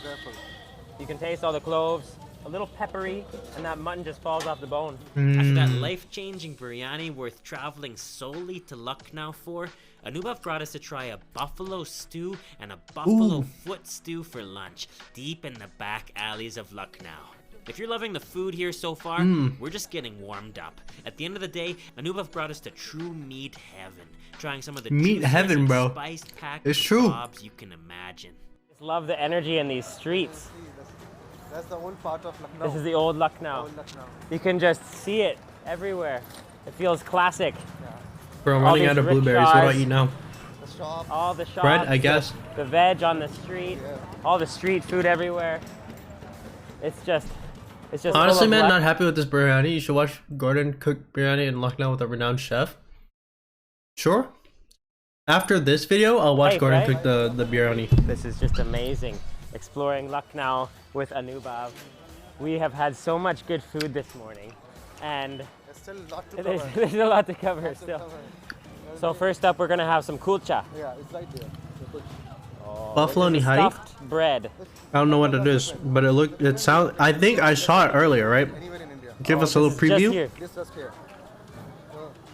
You can taste all the cloves, a little peppery, and that mutton just falls off the bone. After that life-changing biryani worth traveling solely to Lucknow for, Anubhav brought us to try a buffalo stew and a buffalo foot stew for lunch, deep in the back alleys of Lucknow. If you're loving the food here so far, we're just getting warmed up. At the end of the day, Anubhav brought us to true meat heaven, trying some of the Meat juiciest heaven, and bro. spice-packed It's true. kebabs you can imagine. Just love the energy in these streets. That's the old part of Lucknow. This is the old Lucknow. Old Lucknow. You can just see it everywhere. It feels classic. Bro, I'm All running these out of blueberries. What do I rickshaws. eat now? The shop. All the shops. Bread, I guess. The veg on the street. All the street food everywhere. It's just full Honestly, of man, luck. not happy with this biryani. You should watch Gordon cook biryani in Lucknow with a renowned chef. Sure. After this video, I'll watch Hey, Gordon Fred. cook the biryani. This is just amazing. Exploring Lucknow with Anubhav. We have had so much good food this morning, and There's still a lot to there's, cover. there's a lot to cover still. So first up, we're gonna have some kulcha. Yeah, it's right there. Buffalo which is a nihari? stuffed bread. I don't know what it is, but it sounds. I think I saw it earlier, right? Anywhere in India. Give us a little This is just preview. here. This just here.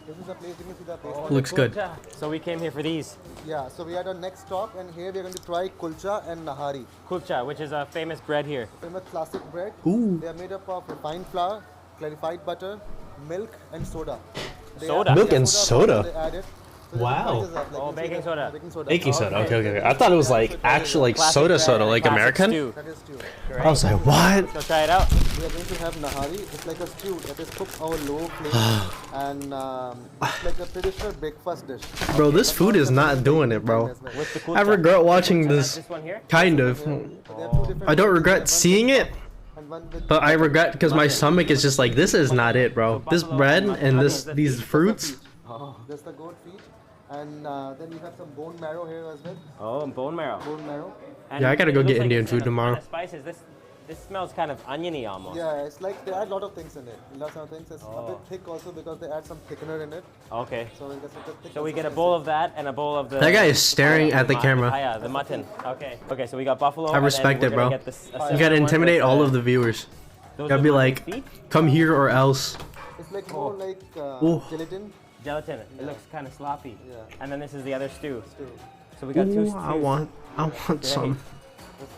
This is the place. Let me see the place. Looks good. Kulcha. So we came here for these. Yeah, so we are the next stop, and here we are going to try kulcha and nahari. Kulcha, which is a famous bread here. Famous classic bread. Ooh. They are made up of refined flour, clarified butter, milk, and soda. They Soda? add- Milk yeah, and soda? They add it. So the Wow. prices are, like, Oh, you see baking the- soda. Baking soda. Baking soda. Okay. Okay. I thought it was like actual like Classic soda, bread, like classic American. stew. That is stew. I was like, what? So try it out. We are going to have nahari. It's like a stew that is cooked over low flame, and it's like a traditional breakfast dish. Bro, this food is not doing it, bro. With the kulcha. I regret watching this. This one here? Kind of. They have two different I don't versions, regret one seeing with it, butter and one with but I regret because my stomach is just like, this is not it, bro. This bread and these fruits. That's the goat feet, and then you have some bone marrow here as well. Oh, and bone marrow. Bone marrow. And Yeah, I gotta it go looks get like Indian it's food kind of- tomorrow. kind of spices. This smells kind of oniony almost. Yeah, it's like they add a lot of things in it. Lots of things. It's a bit thick also because they add some thickener in it. Okay. So it gets a bit thick. So we get a bowl of that and a bowl of the. That guy is staring at the camera. Yeah, the mutton. Okay. Okay, so we got buffalo. I respect it, bro. You gotta intimidate all of the viewers. You gotta be like, come here or else. It's like more like Ooh. gelatin. Gelatin. It looks kind of sloppy. Yeah. And then this is the other stew. So we got two Ooh, stews. I want some.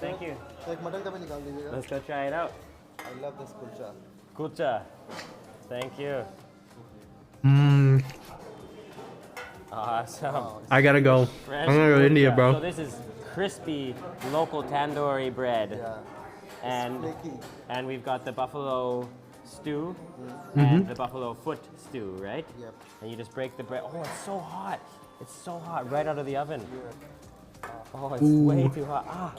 Thank you. Like mutton ka bhi nikal dijiyega. Let's go try it out. I love this kulcha. Kulcha. Thank you. Mmm. Awesome. I gotta go. Fresh I'm gonna go to India, kulcha. bro. So this is crispy local tandoori bread. Yeah. And Flaky. and we've got the buffalo stew Mm-hmm. and the buffalo foot stew, right? Yep. And you just break the bread. Oh, it's so hot. It's so hot right out of the oven. Oh, it's way too hot. Ah.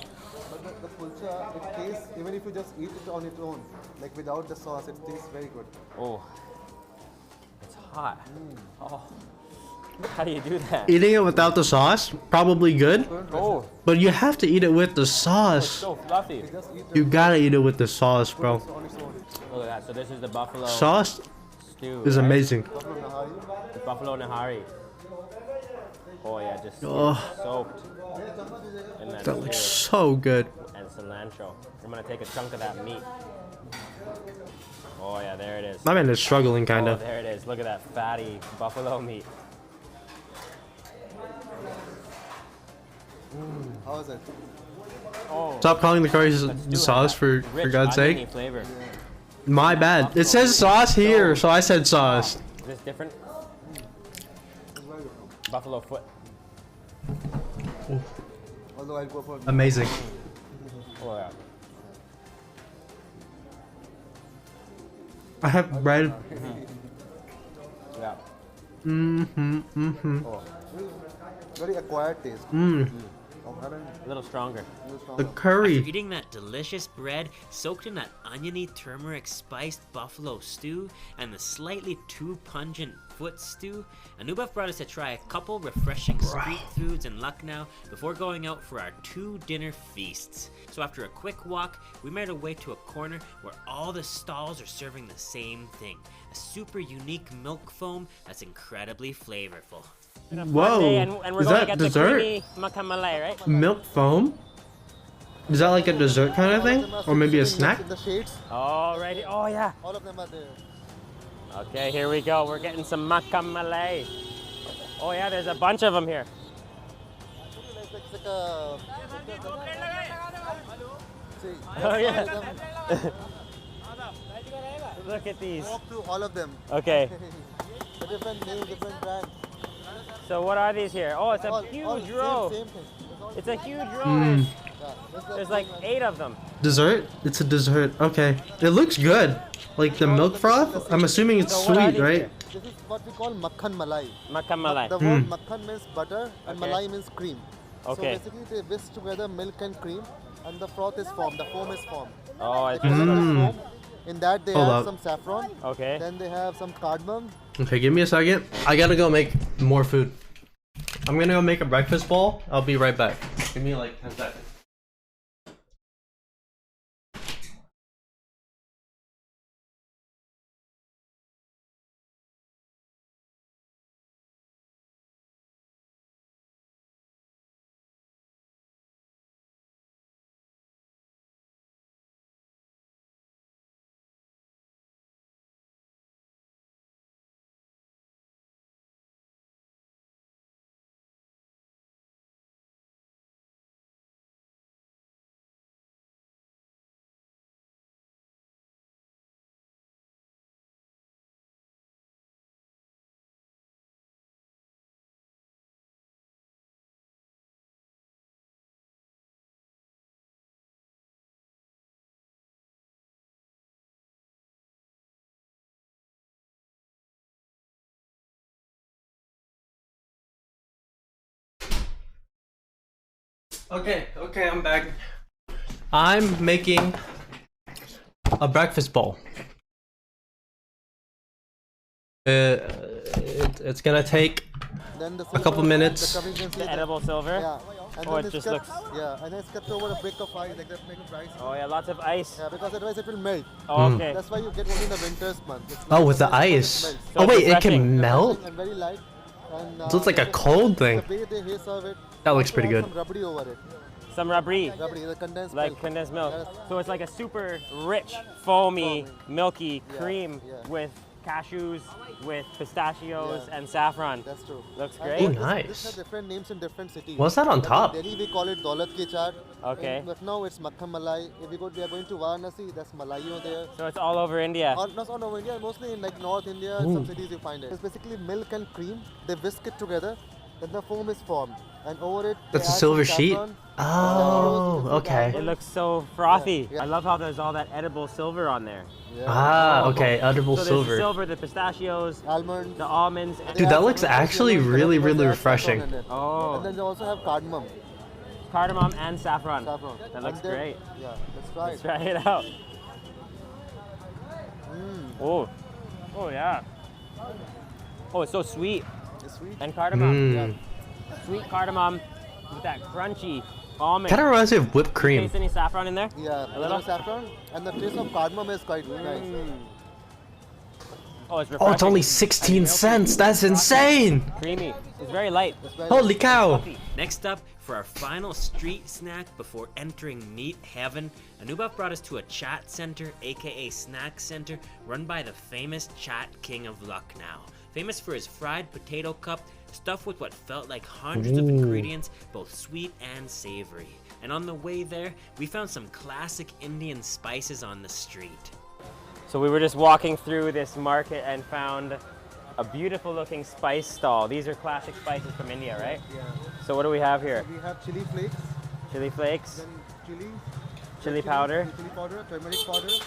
But the kulcha, it tastes, even if you just eat it on its own, like without the sauce, it tastes very good. Oh. It's hot. Oh. How do you do that? Eating it without the sauce, probably good. Oh, But you have to eat it with the sauce. so fluffy. Just eat You gotta eat it with the sauce, bro. it on its own. Look at that. So this is the buffalo Sauce stew. is right? amazing. Buffalo nahari. The buffalo nahari. Oh yeah, just Oh. soaked in that That looks stew. so good. And cilantro. I'm gonna take a chunk of that meat. Oh yeah, there it is. My man is struggling, kind Oh, of. there it is. Look at that fatty buffalo meat. How is it? Oh, Stop calling the curry sauce for God's sake. My bad. It says sauce here, so I said sauce. Is this different? Buffalo foot. Although I'll go for Amazing. Oh yeah. I have bread. Yeah. very acquired taste. A little stronger. The curry. After eating that delicious bread soaked in that oniony turmeric spiced buffalo stew and the slightly too pungent foot stew, Anubhav brought us to try a couple refreshing street foods in Lucknow before going out for our 2 dinner feasts. So after a quick walk, we made our way to a corner where all the stalls are serving the same thing, a super unique milk foam that's incredibly flavorful. Whoa, is that dessert? Right? Milk foam? Is that like a dessert kind of thing? Or maybe a snack? In the shades. Oh, right. Oh, yeah. All of them are there. Okay, here we go. We're getting some makka malai. Oh, yeah, there's a bunch of them here. It's like a... See, Oh, yeah. all of them, Look at these. walk through all of them. Okay. The different names, different brands. So what are these here? Oh, it's a All huge same- row. Same thing. It's a huge row. Mm. There's like 8 of them. Dessert? It's a dessert. Okay. It looks good. Like the milk froth? I'm assuming it's So what are sweet, these right? here? This is what we call makhan malai. Makka malai. The word makhan means butter and Okay. malai means cream. Okay. So basically they whisk together milk and cream and the froth is formed, the foam is formed. Oh, I They collect the foam. In that they Hold add up. some saffron. Okay. Then they have some cardamom. Okay, give me a second. I gotta go make more food. I'm gonna go make a breakfast bowl. I'll be right back. Give me like 10 seconds. Okay, I'm back. I'm making a breakfast bowl. It's gonna take Then the a couple minutes. The edible silver. Yeah. And Oh, then it it's just kept, looks. Yeah, and then it's kept over a brick of ice, like that, make it rice. Oh yeah, lots of ice. Yeah, because otherwise it will melt. Oh, okay. That's why you get only in the winter's month. It's Oh, not with the when it ice. melts. Oh wait, it refreshing. can melt? And very light. And, So it's like a the- cold thing. The way they serve it. That looks also pretty have good. Some rabdi over it. Some rabri. Rabdi, the condensed Like milk. condensed milk. Yes. So it's like a super rich, foamy, milky Yeah, cream yeah. with cashews, with pistachios Yeah. and saffron. That's true. Looks And great. Oh, this- nice. This has different names in different cities. What's that on Like top? In Delhi we call it Daulat Ki Chaat. Okay. But now it's Makka Malai. If we are going to Varanasi, that's Malayo there. So it's all over India. Not all over India, mostly in like North India, Ooh. some cities you find it. It's basically milk and cream. They whisk it together, then the foam is formed. And over it, they That's a add silver some sheet? saffron, Oh, pistachios, okay. It looks so frothy. Yeah. I love how there's all that edible silver on there. Yeah. Ah, okay, edible So there's the silver. silver, the pistachios, Almonds. the almonds. They And Dude, have that some looks fresh actually almonds, really, because they really have saffron refreshing. in it. Oh. And then they also have cardamom. Cardamom and saffron. Saffron. That looks And then- great. Yeah, let's try Let's it. try it out. Oh. Oh yeah. Oh, it's so sweet. It's sweet. And cardamom. Mmm. Sweet cardamom with that crunchy almond. Kind of reminds me of whipped cream. Taste any saffron in there? Yeah, A little? saffron. And the taste of cardamom is quite nice. Oh, it's Oh, it's only refreshing. 16 cents. That's insane. Creamy. It's very light. Holy cow. Next up, for our final street snack before entering meat heaven, Anubhav brought us to a chat center, aka snack center, run by the famous Chat King of Lucknow. Famous for his fried potato cup, stuffed with what felt like hundreds of ingredients, both sweet and savory. And on the way there, we found some classic Indian spices on the street. So we were just walking through this market and found a beautiful looking spice stall. These are classic spices from India, right? Yeah. So what do we have here? We have chili flakes, Chili flakes, then chili powder, chili powder,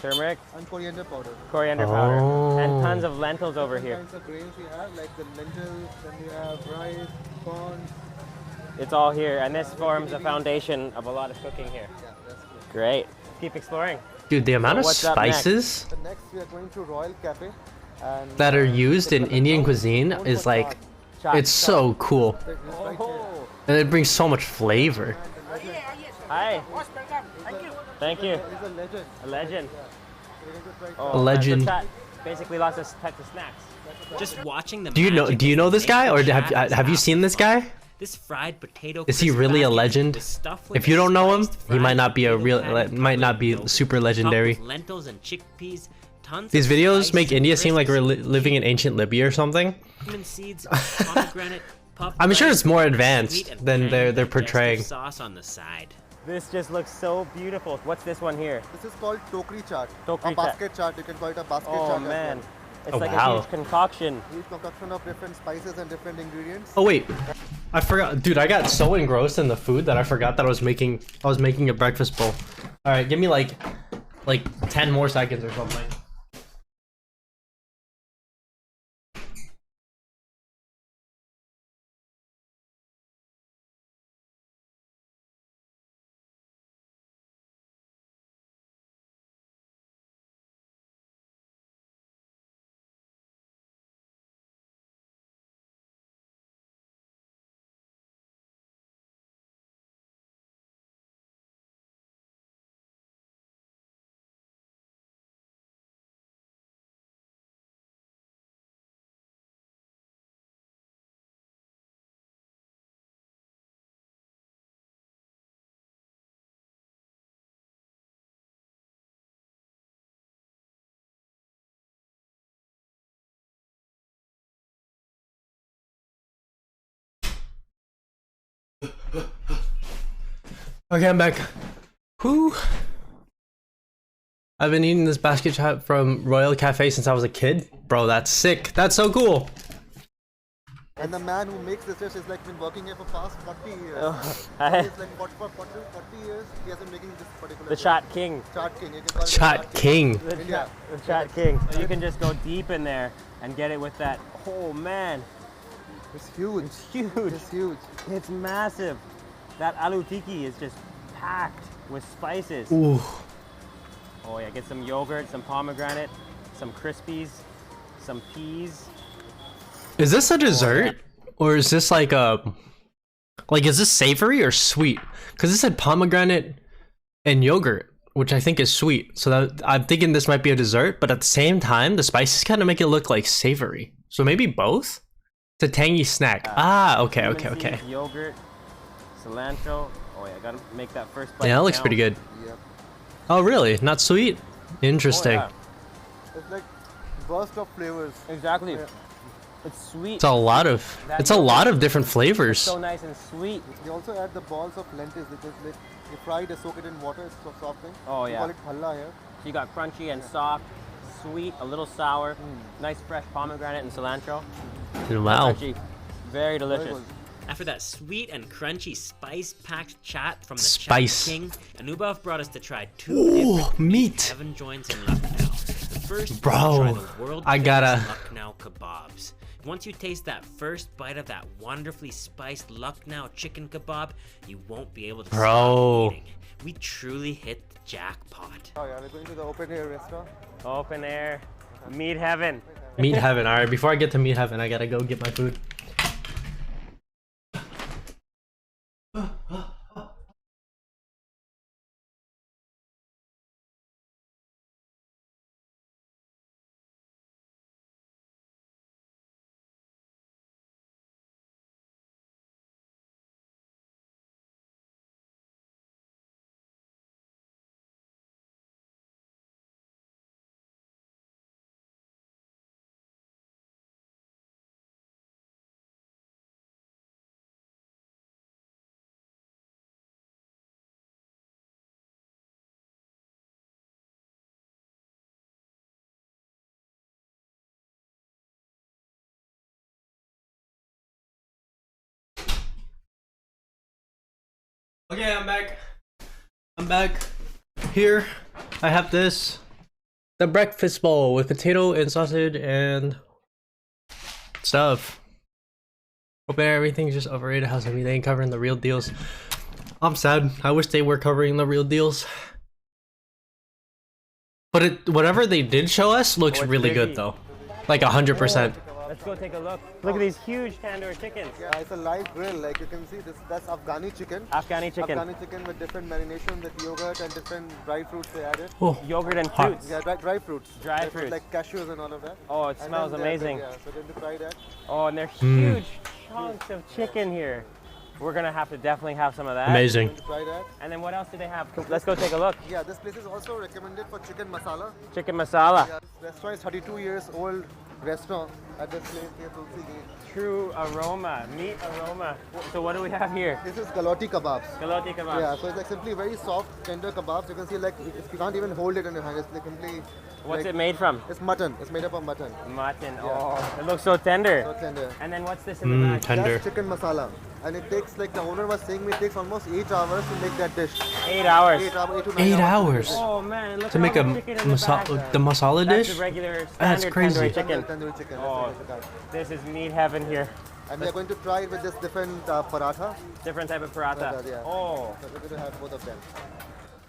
turmeric, and coriander powder. coriander powder, and tons of lentils over here. Kinds of grains we have, like the lentils, then we have rice, corn. It's all here, and this forms a foundation of a lot of cooking here. Yeah, that's good. Great. Keep exploring. Dude, the amount of what's up next? spices So next we are going to Royal Cafe. And, that are used in it's Indian known cuisine is for like, Chaat. it's so cool. chaat. It's right here. Oh. And it brings so much flavor. Hi. Thank you. He's a legend. A legend. A legend. So Chaat, basically lots of types of snacks. Just watching them. Do you know this guy, or have you seen this guy? This fried potato. Is he crisp really a package legend? was stuffed with If you don't know him, spiced he might fried not be a potato real, patty might not be covered with super yolk, legendary. topped with lentils and chickpeas. Tons These of videos spiced make India seem like we're crisps, living in ancient Libya or something. cinnamon seeds, pomegranate, puff I'm sure rice, it's more sweet advanced and than tangy they're digestive portraying. Sauce on the side. This just looks so beautiful. What's this one here? This is called tokri chaat. Tokri a basket chaat. You can call it a basket Oh chaat man, as well. it's Oh, like wow. a huge concoction. Huge concoction of different spices and different ingredients. Oh wait, I forgot, dude. I got so engrossed in the food that I forgot that I was making a breakfast bowl. All right, give me like 10 more seconds or something. Okay, I'm back. Whew. I've been eating this basket chat from Royal Cafe since I was a kid. Bro, that's sick. That's so cool. And the man who makes this dish has like been working here for past 40 years. Hi. He's like 40 years. He has been making this particular. The Chat King. Chat King. You can call it Chat King. India. The Chat King. So you can just go deep in there and get it with that. Oh man, It's huge. it's huge. It's huge. It's massive. That aloo tikki is just packed with spices. Ooh. Oh yeah, get some yogurt, some pomegranate, some Crispies, some peas. Is this a dessert? Or is this like is this savory or sweet? Because it said pomegranate and yogurt, which I think is sweet. So that, I'm thinking this might be a dessert, but at the same time, the spices kind of make it look like savory. So maybe both? It's a tangy snack. Okay. Cinnamon seeds, yogurt, cilantro. Oh yeah, gotta make that first bite. Yeah, that looks count. pretty good. Yep. Oh, really? Not sweet? Interesting. Oh, It's like burst of flavors. yeah. Exactly. Yeah. It's sweet. It's a lot of different flavors. So nice and sweet. They also add the balls of lentils, which is like you fry it, soak it in water, it's so softening. Oh We yeah. call it phalla here. So you got crunchy and soft, sweet, a little sour, nice fresh pomegranate and cilantro. Wow. Crunchy. Very delicious. good. After that sweet and crunchy spice-packed chat from the Spice. Chat King, Anubhav brought us to try two Ooh, different meat. heaven joints in Lucknow. The first, Bro, try the world I gotta- famous Lucknow kebabs. Once you taste that first bite of that wonderfully spiced Lucknow chicken kebab, you won't be able to Bro. stop eating. We truly hit the jackpot. Oh yeah, we're going to the open air restaurant. Open air, meat heaven. Meat heaven. All right, before I get to meat heaven, I gotta go get my food. Okay, I'm back. I'm back. Here, I have this. The breakfast bowl with potato and sausage and stuff. Hope everything's just overrated. How's everything covering the real deals? I'm sad. I wish they were covering the real deals. But whatever they did show us looks really good though. Like 100%. Let's go take a look. Look at these huge tandoor chickens. Yeah, it's a live grill. Like you can see, that's Afghani chicken. Afghani chicken. Afghani chicken with different marination with yogurt and different dry fruits they added. Oh, Yogurt and hot. fruits. Yeah, dry fruits. Dry Different, fruits. like cashews and all of that. Oh, it And smells then they're amazing. big, yeah, so then they try that. Oh, and they're huge chunks of chicken here. We're gonna have to definitely have some of that. Amazing. Then try that. And then what else do they have? Let's go take a look. Yeah, this place is also recommended for chicken masala. Chicken masala. Yeah, this restaurant is 32 years old restaurant at this place here, Tulsi Gate. True aroma, meat aroma. So what do we have here? This is galati kebabs. Galati kebab. Yeah, so it's like simply very soft, tender kebabs. You can see like you can't even hold it in your hand. It's like simply. What's like, it made from? It's mutton. It's made up of mutton. Mutton. Yeah. Oh, it looks so tender. So tender. And then what's this in the back? Tender. That's chicken masala. And it takes, like the owner was saying, it takes almost 8 hours to make that dish. 8 hours. 8 hours, 8 to 9 8 hours. hours Oh man, look to at make all a the chicken in the back. the masala That's dish. the regular That's standard crazy. tandoori chicken. Tandoori chicken. Oh, this is meat heaven here. And we are going to try it with this different paratha. Different type of paratha. Yeah. Oh, So we're going to have both of them.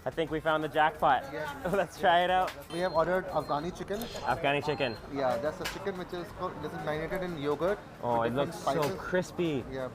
I think we found the jackpot. Yeah. Let's try it out. We have ordered Afghani chicken. Afghani chicken. Yeah, that's a chicken which is this is marinated in yogurt. Oh, with it different looks so spices. crispy. Yeah.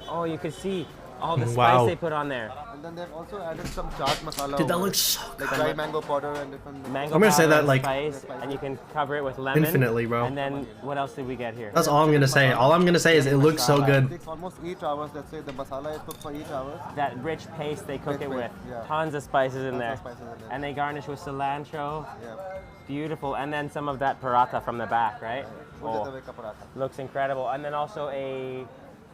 Oh, you can see all the spice Wow. they put on there. And then they've also added some chaat masala. Dude, that over it. looks so like dry mango powder and different. Mango I'm gonna say powder that, and like, spice, and you can cover it with lemon. infinitely, bro. And then what else did we get here? That's all I'm gonna say. All I'm gonna say is it looks so It good. takes almost 8 hours. Let's say the masala is cooked for 8 hours. That rich paste they cook Rich it with. paste, yeah. Tons of spices in Tons there. of spices in there. And they garnish with cilantro. Yeah. Beautiful. And then some of that paratha from the back, right? Oh. Oh, looks incredible. And then also a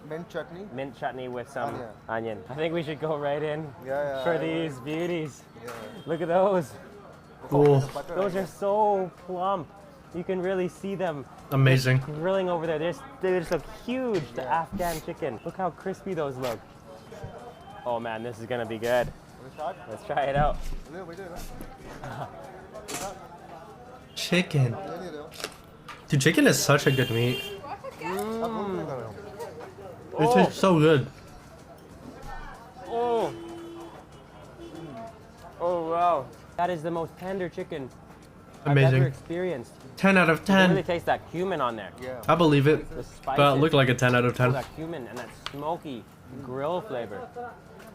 Mint chutney. mint chutney with some Onion. onion. I think we should go right in Yeah, for I these beauties. Yeah. Look at those. Oh, Butter, Those are so plump. You can really see them amazing. grilling over there. They just look huge, the Afghan chicken. Look how crispy those look. Oh man, this is gonna be good. Wanna start? Let's try it out. Yeah, wait, Chicken. Dude, chicken is such a good meat. It tastes so good. Oh. Oh wow. That is the most tender chicken I've ever Amazing. experienced. 10 out of You can really 10. taste that cumin on there. Yeah. I believe it. The spices. But it looked like a 10 out of Oh, 10. that cumin and that smoky grill flavor.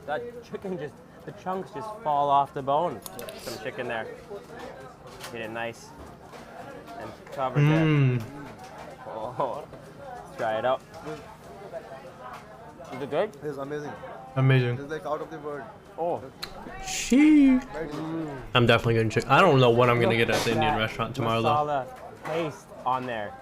That chicken just, the chunks just fall off the bone. Some chicken there. Get it nice and covered there. Mmm. Oh, let's try it out. Is it good? It's amazing. Amazing. It's like out of the world. Oh, Sheesh. Very tasty. I'm definitely gonna check. I don't know what I'm gonna get at the Indian that restaurant tomorrow though. masala paste on there.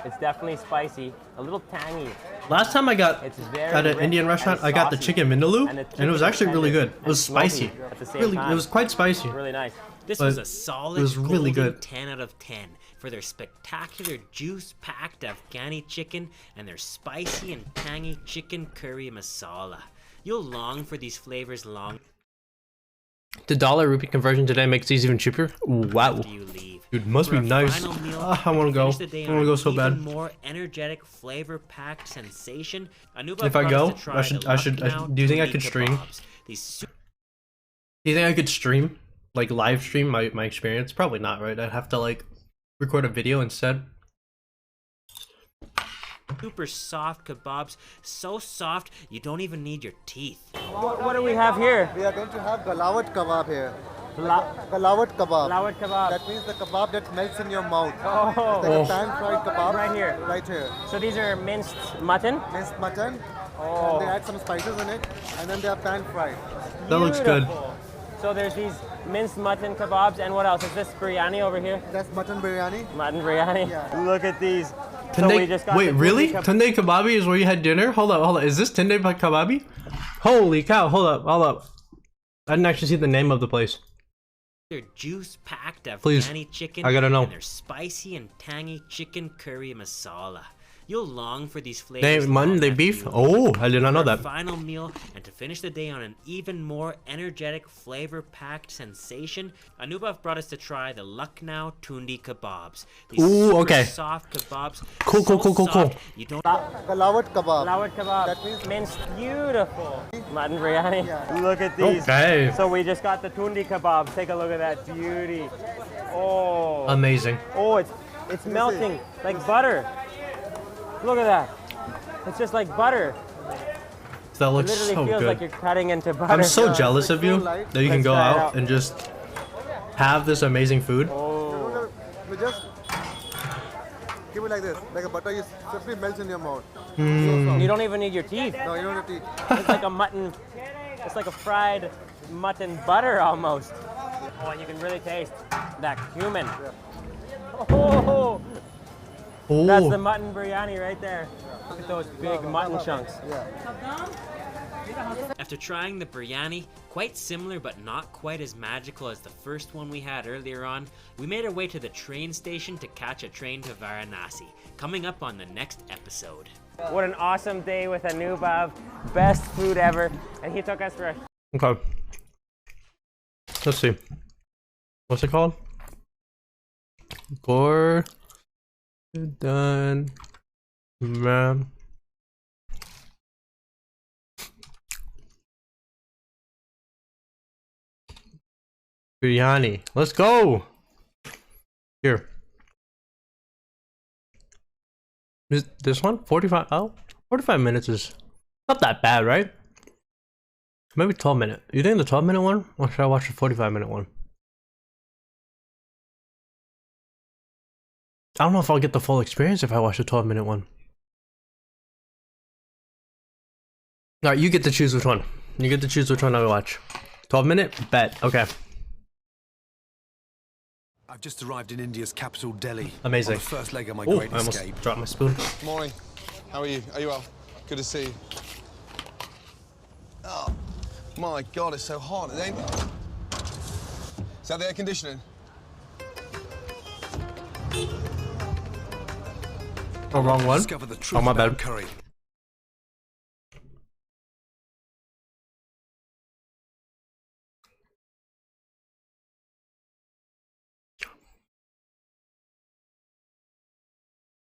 It's definitely spicy, a little tangy. Last time I got It's very at an rich Indian and restaurant, I got the saucy. chicken vindaloo, And the and it chicken was is actually really tender good. It and was smoky spicy. at the same Really, time. it was quite spicy. Really nice. This But was a solid it was really golden good. 10 out of 10 for their spectacular juice-packed Afghani chicken and their spicy and tangy chicken curry masala. You'll long for these flavors long The dollar rupee conversion today makes these even cheaper. Wow. after you leave. Dude, must For be a nice. final meal, I wanna we go. finish the day I on wanna an go so even bad. more energetic, flavor-packed sensation. Anuba If I brought us go, to try I should- the I should- Lucknow do you think I Tuli could stream? kebabs. These Do you think I could stream? Like live stream my experience? Probably not, right? I'd have to like record a video instead. super soft kebabs, so soft you don't even need your teeth. What do we have here? We are going to have galawat kebab here. La- Galawat kebab. Lawat kebab. That means the kebab that melts in your mouth. Oh. It's like a pan-fried kebab. Right here. Right here. So these are minced mutton? Minced mutton. Oh. And they add some spices in it, and then they are pan-fried. That looks good. Beautiful. So there's these minced mutton kebabs, and what else? Is this biryani over here? That's mutton biryani. Mutton biryani? Yeah. Look at these. So Tunde, we just got wait, the really? Tuli Tunde Kebabi is where you had dinner? Hold up. Is this Tunde Kebabi? Holy cow, hold up. I didn't actually see the name of the place. Their juice-packed Please, Afghani chicken I gotta know. and their spicy and tangy chicken curry masala. You'll long for these They flavors. mutton, they beef. Oh, I did not know For our that. final meal, and to finish the day on an even more energetic, flavor-packed sensation, Anubhav brought us to try the Lucknow Tundi kebabs. These Ooh, super okay. soft kebabs. Cool, cool, so cool, cool, cool. soft, You don't. Kalawat kebab. Lawat kebab. That means minced beautiful. Mutton biryani. Look at these. Okay. So we just got the tundi kebab. Take a look at that beauty. Oh. Amazing. Oh, it's melting like butter. Look at that. It's just like butter. That It looks literally so feels like good. you're cutting into butter. I'm so jealous of you light. that you can Let's go try it out out. and just have this amazing food. Oh. you just give it like this, like a butter is simply melts in your mouth. You don't even need your teeth. No, you don't have to eat. It's like a mutton. It's like a fried mutton butter almost. Oh, and you can really taste that cumin. Oh, Oh, that's the mutton biryani right there. Look at those big mutton chunks. After trying the biryani, quite similar but not quite as magical as the first one we had earlier on, we made our way to the train station to catch a train to Varanasi, coming up on the next episode. What an awesome day with Anubhav. Best food ever. And he took us for a okay. Let's see. What's it called? Gordon Ram. Biryani. Let's go. Here. Is this one 45? Oh, 45 minutes is not that bad, right? Maybe 12 minute. You think the 12-minute one? Or should I watch the 45-minute one? I don't know if I'll get the full experience if I watch the 12-minute one. Alright, you get to choose which one. You get to choose which one I watch. 12-minute? Bet. Okay. I've just arrived in India's capital, Delhi. Amazing. On the first leg of my Oh, great I almost escape. dropped my spoon. Morning. How are you? Are you well? Good to see you. Oh, my God, it's so hot. It ain't... Is that the air conditioning? Oh, wrong one? Discover the truth Oh, my about bad. curry.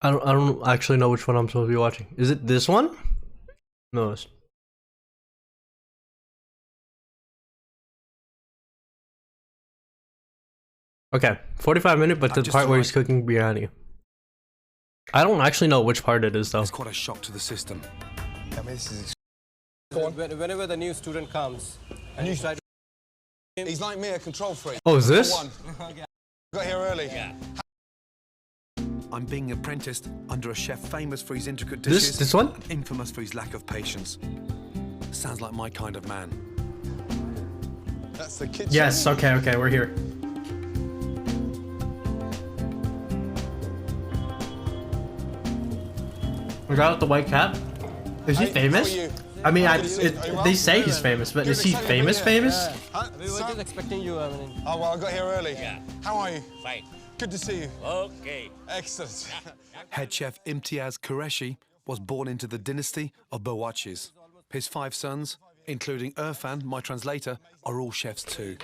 I don't actually know which one I'm supposed to be watching. Is it this one? No, it's... Okay, 45-minute, but the just part where he's arrived. cooking biryani. I don't actually know which part it is though. It's quite a shock to the system. I mean, this is... Whenever the new student comes, and you try to... He's like me, a control freak. Oh, is this? One. Got here early. I'm being apprenticed under a chef famous for his intricate dishes. This one? And infamous for his lack of patience. Sounds like my kind of man. That's the kitchen. Yes, okay, we're here. The guy with the white cap? Is he Hey, famous? how are you? I mean, Good to see you. Are you well? they say he's famous, but is he famous? Huh? We were just expecting you. I mean, Oh, well, I got here early. Yeah. How are you? Fine. Good to see you. Okay. Excellent. Head chef Imtiaz Qureshi was born into the dynasty of Bawachis. His 5 sons, including Irfan, my translator, are all chefs too.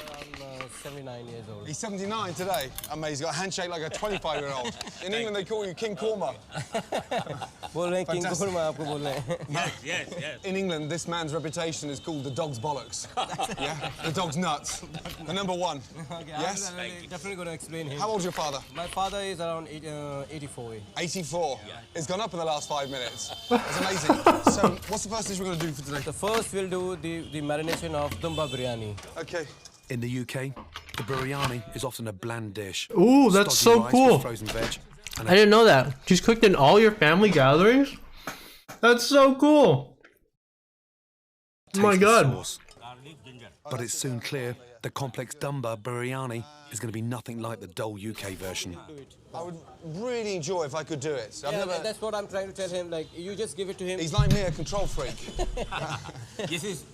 I'm 79 years old. He's 79 today. Amazing. Got a handshake like a 25-year-old. In England, they call you King Korma. बोल रहे हैं king Fantastic. Korma आपको बोल रहे हैं. Yes. In England, this man's reputation is called the dog's bollocks. Yeah? The dog's nuts. The number one. Yes? I'm definitely going to explain him. How old's your father? My father is around 84. 84. It's gone up in the last 5 minutes. It's amazing. So, what's the first dish we're going to do for today? The first we'll do the marination of dumba biryani. Okay. In the UK, the biryani is often a bland dish. Ooh, that's Stodgy so rice cool. with frozen veg and I didn't know that. He's cooked in all your family gatherings? That's so cool. Oh my tasty god. sauce. But it's soon clear the complex dumba biryani is going to be nothing like the dull UK version. I would really enjoy if I could do it. I've never... That's what I'm trying to tell him. Like, you just give it to him. He's like me, a control freak. This is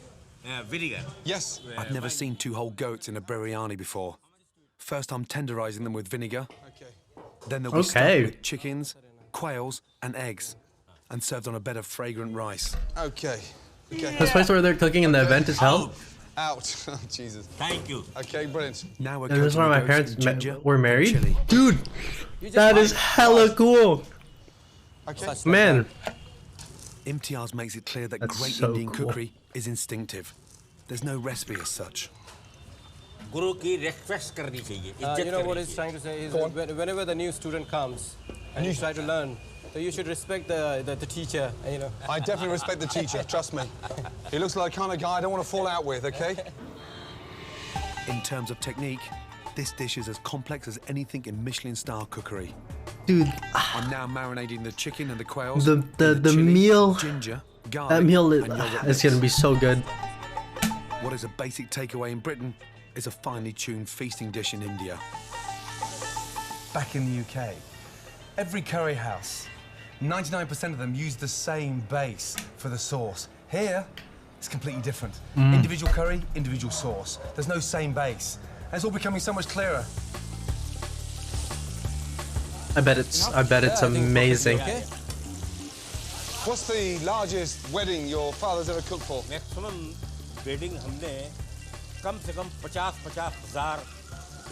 vinegar. Yes. I've never seen 2 whole goats in a biryani before. First, I'm tenderizing them with vinegar. Okay. Then they'll be stuffed Okay. with chickens, quails, and eggs. and served on a bed of fragrant rice. Okay. This place where they're cooking and the event is held. Out. Oh, Jesus. Thank you. Okay, brilliant. Now we're And this is where my parents were married. chili. Dude, that is hella cool. Okay. Man, Imtiaz makes it clear that That's great so Indian cool. cookery is instinctive. There's no recipe as such. Guru ki request karni chahiye. Izzat You know what karni he's chahiye. trying to say is whenever the new student comes and you try to learn, so you should respect the teacher, you know. I definitely respect the teacher, trust me. He looks like the kind of guy I don't want to fall out with, okay? In terms of technique, this dish is as complex as anything in Michelin-star cookery. dude, I'm now marinating the chicken and the quails. the in chili, meal, ginger, garlic, that meal and yogurt is mix. gonna be so good. What is a basic takeaway in Britain is a finely tuned feasting dish in India. Back in the UK, every curry house, 99% of them use the same base for the sauce. Here, it's completely different. Individual curry, individual sauce. There's no same base. And it's all becoming so much clearer. I bet it's amazing. What's the largest wedding your father's ever cooked for? Maximum wedding हमने कम से कम 50,000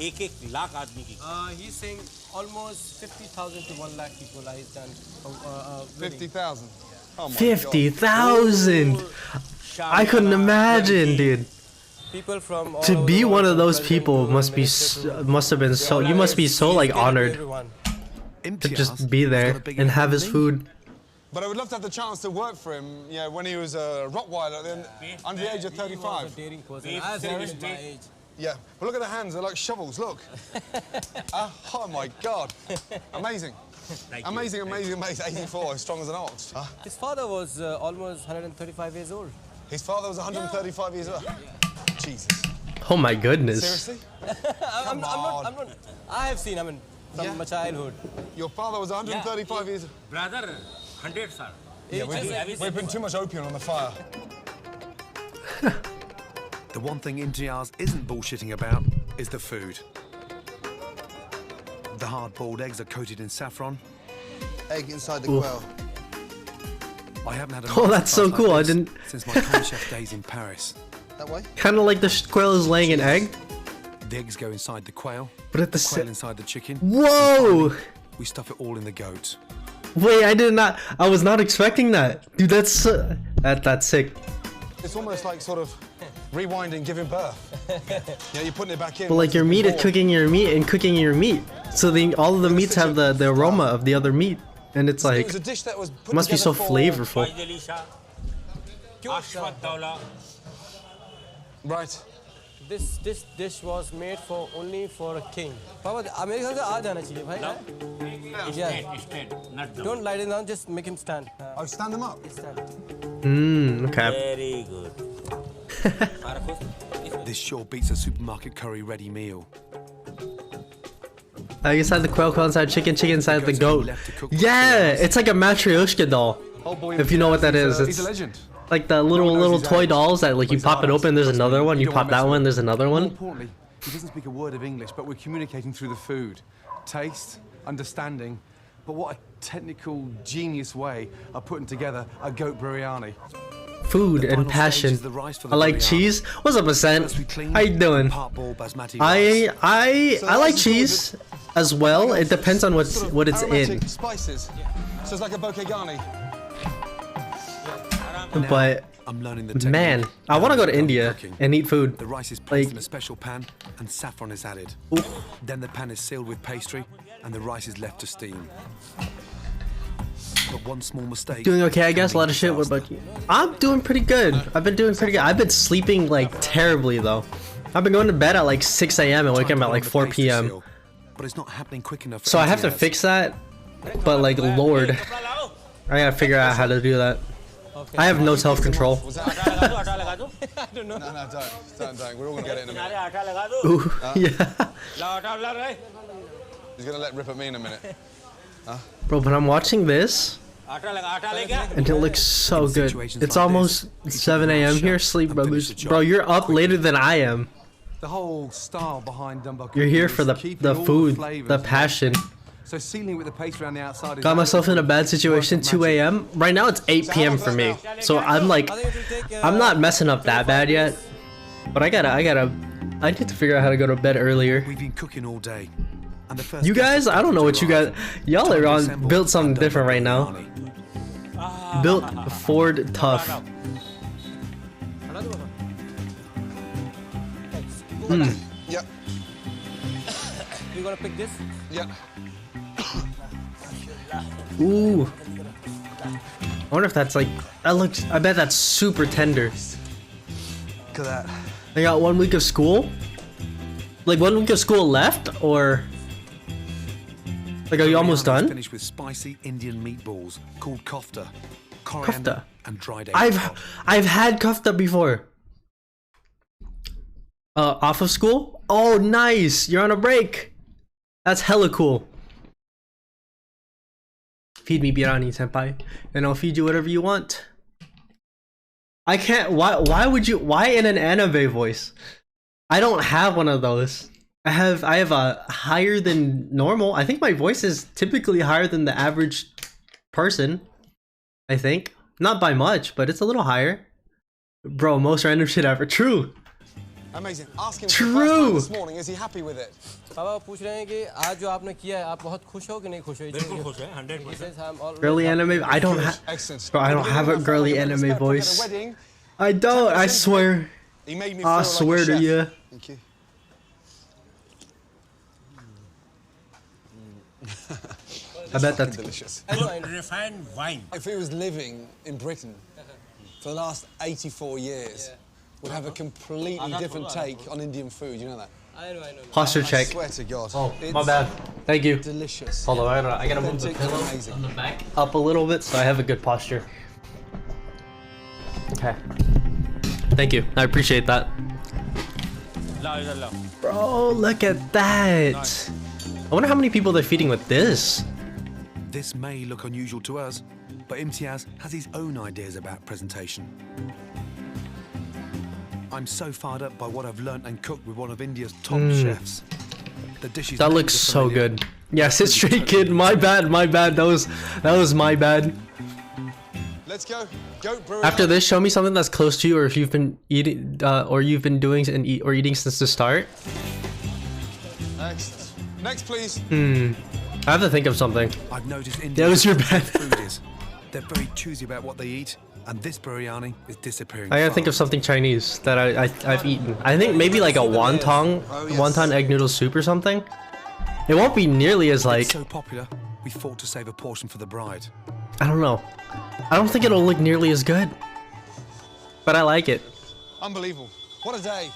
एक लाख आदमी की. He's saying almost 50,000 to 1 lakh people he's done. 50,000. Oh my 50,000. I couldn't imagine, dude. People from all To over be the one world of those from people president must have been so. You must be so like honored to just be there and have his food. But I would love to have the chance to work for him, you know, when he was a Rottweiler, then under the age of 35. Yeah, but look at the hands, they're like shovels, look. Oh my God. Amazing. Amazing, amazing, amazing. 84, as strong as an ox. His father was almost 135 years old. His father was 135 years old. Jesus. Oh my goodness. Seriously? I'm not. I have seen, I mean, from my childhood. Your father was 135 years old? Brother, 100 sir. Yeah, we've been too much opium on the fire. The one thing Imtiaz isn't bullshitting about is the food. The hard-boiled eggs are coated in saffron. Egg inside the Oof. quail. I haven't had a Oh, that's so masterclass cool. I like this didn't. since my Thai chef days in Paris. That way? Kind of like the quail is laying an egg, The eggs go inside the quail, but at the quail same. inside the chicken. Whoa! We stuff it all in the goat. Wait, I did not. I was not expecting that, dude. That's that's sick. It's almost like sort of rewinding, giving birth. Yeah, you're putting it back in. But like your meat is cooking your meat and cooking your meat, so then all of the meats have the aroma of the other meat, and it's It like was a dish that was put must be so together for- flavorful. Right. This dish was made for only for a king. Papa, America se aa jana chahiye, bhai. Yeah. Don't light it down, just make him stand. Oh, stand him up. Stand. Okay. Very good. This sure beats a supermarket curry ready meal. Inside the quail inside chicken inside the goat. Yeah, it's like a Matryoshka doll. If you know what that is, He's a it's legend. like the little toy dolls that like you pop it open. There's another one. You pop that one. There's another More one. importantly, he doesn't speak a word of English, but we're communicating through the food. Taste, understanding, but what a technical, genius way of putting together a goat biryani. Food and passion. I like cheese. What's up, Ascent? How you doing? I like cheese as well. It depends on what it's in. Aromatic spices. So it's like a bokeh But I'm learning the man, I want to go to India and eat food. The rice is placed in a special pan and saffron is added. Then the pan is sealed with pastry and the rice is left to steam. But one small mistake. Doing okay, I guess. A lot of shit. What about you? I'm doing pretty good. I've been doing pretty good. I've been sleeping like terribly though. I've been going to bed at like 6 a.m. and waking up at like 4 p.m. But it's not happening quick enough. So I have to fix that. But like, Lord, I gotta figure out how to do that. I have no self-control. No, don't. We're all gonna get it in a minute. Ooh, yeah. He's gonna let rip at me in a minute. Bro, but I'm watching this, and it looks so good. It's almost 7 a.m. here. Sleep, brothers. Bro, you're up later than I am. The whole style behind Dunbar You're here cooking for is the keeping all food, flavours the passion. So sealing it with the paste around the outside is Got myself in a bad situation. 2 a.m. Right now it's 8 p.m. for me, so I'm like, I'm not messing up that bad yet. But I need to figure out how to go to bed earlier. We've been cooking all day. And the first You guys, I don't know what you guys, y'all are on built something different right now. Built Ford tough. Yep. You gonna pick this? Yeah. Ooh. I wonder if that's like, that looks, I bet that's super tender. Look at that. They got 1 week of school? Like 1 week of school left, or? Like, are you almost done? Finished with spicy Indian meatballs called kofta, coriander, Kofta. and dried I've had kofta before. Off of school? Oh, nice. You're on a break. That's hella cool. Feed me biryani, senpai, and I'll feed you whatever you want. I can't. Why would you? Why in an anime voice? I don't have one of those. I have a higher than normal. I think my voice is typically higher than the average person. I think not by much, but it's a little higher. Bro, most random shit ever. True. Amazing. Ask him True. for the first time this morning, is he happy with it? पापा पूछ रहे हैं कि आज जो आपने किया है आप बहुत खुश हो कि नहीं खुश हो? बिल्कुल खुश है 100%. Girly anime. I don't have. Bro, I don't have a girly anime voice. I don't. I swear. He made me I feel swear like a to chef. you. Thank you. I bet that's delicious. Refined wine. If he was living in Britain for the last 84 years, would have a completely different take on Indian food. You know that? I know. Posture check. I swear to God. Oh, my It's bad. Thank you. Delicious. Hold on, I gotta move the Authentic, pillow amazing. on the back up a little bit so I have a good posture. Okay. Thank you. I appreciate that. Bro, look at that. I wonder how many people they're feeding with this. This may look unusual to us, but Imtiaz has his own ideas about presentation. I'm so fired up by what I've learnt and cooked with one of India's top chefs. The dishes That looks so good. Yes, it's Straight Kid. My bad. That was my bad. Let's go. Goat brewery. After this, show me something that's close to you, or if you've been eating, or you've been doing and eating since the start. Next, please. I have to think of something. I've noticed That India's was your bad. food is. They're very choosy about what they eat, and this biryani is disappearing. I gotta think of something Chinese that I've eaten. I think maybe like a wonton egg noodle soup or something. It won't be nearly as like. It's so popular, we fought to save a portion for the bride. I don't know. I don't think it'll look nearly as good. But I like it. Unbelievable. What a day.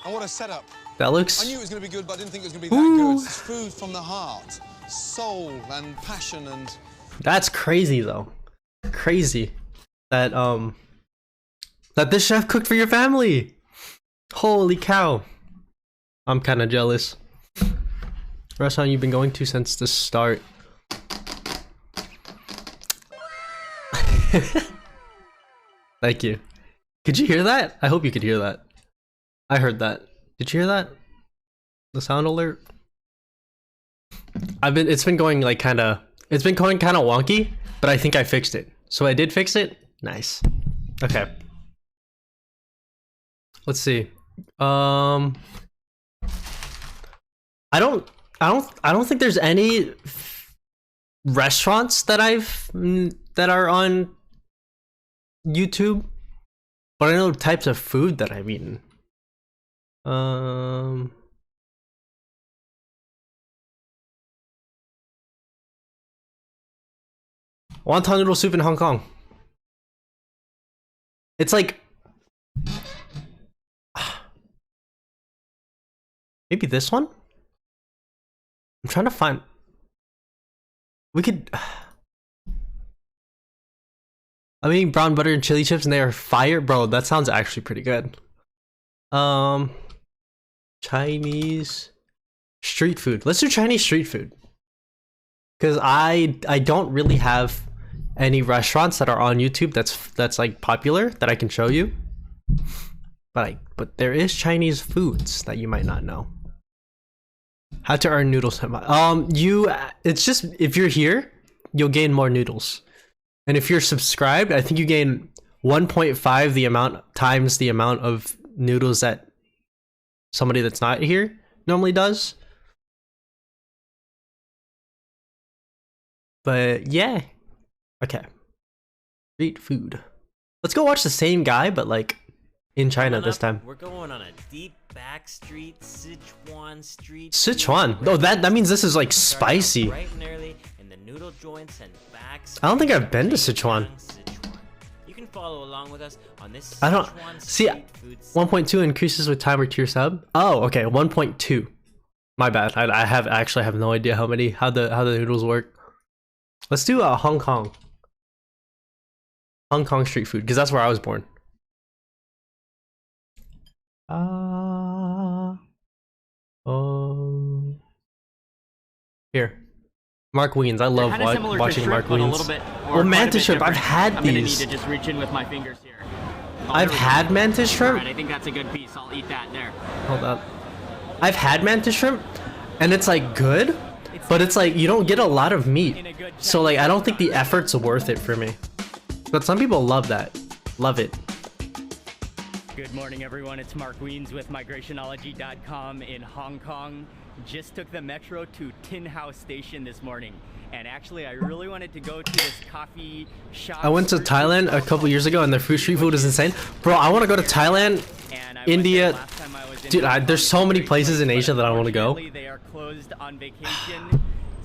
And what a setup. That looks. I knew it was going to be good, but I didn't think it was going to be that good. It's food from the heart, soul and passion and... That's crazy though. Crazy. That that this chef cooked for your family. Holy cow. I'm kind of jealous. Restaurant you've been going to since the start. Thank you. Could you hear that? I hope you could hear that. I heard that. Did you hear that? The sound alert? It's been going like it's been going kind of wonky, but I think I fixed it. So I did fix it. Nice. Okay. Let's see. I don't think there's any restaurants that that are on YouTube, but I know types of food that I've eaten. Wonton noodle soup in Hong Kong. It's like maybe this one? I'm trying to find. We could. I'm eating brown butter and chili chips and they are fire. Bro, that sounds actually pretty good. Chinese street food. Let's do Chinese street food. Because I don't really have any restaurants that are on YouTube that's like popular that I can show you. But there is Chinese foods that you might not know. How to earn noodles? It's just if you're here, you'll gain more noodles, and if you're subscribed, I think you gain 1.5 the amount times the amount of noodles that somebody that's not here normally does. But yeah, okay. Street food. Let's go watch the same guy, but like in China this time. We're going on a deep back street, Sichuan street. Sichuan. Oh, that means this is like spicy. Bright and early in the noodle joints and backs. I don't think I've been to Sichuan. You can follow along with us on this. I don't Sichuan see. street food 1.2 increases with time or tier sub. Oh, okay. 1.2. My bad. I actually have no idea how the noodles work. Let's do Hong Kong. Hong Kong street food, because that's where I was born. Here. Mark Wiens. I love watching Mark Wiens. Well, mantis shrimp. I've had these. I'm gonna need to just reach in with my fingers here. I've had mantis shrimp. Alright, I think that's a good piece. I'll eat that there. Hold up. I've had mantis shrimp, and it's like good, but it's like you don't get a lot of meat. So like I don't think the effort's worth it for me. But some people love that. Love it. Good morning, everyone. It's Mark Wiens with Migrationology.com in Hong Kong. Just took the metro to Tin House Station this morning. And actually, I really wanted to go to this coffee shop. I went to Thailand a couple years ago, and their street food is insane. Bro, I want to go to Thailand, India. Dude, there's so many places in Asia that I want to go. They are closed on vacation.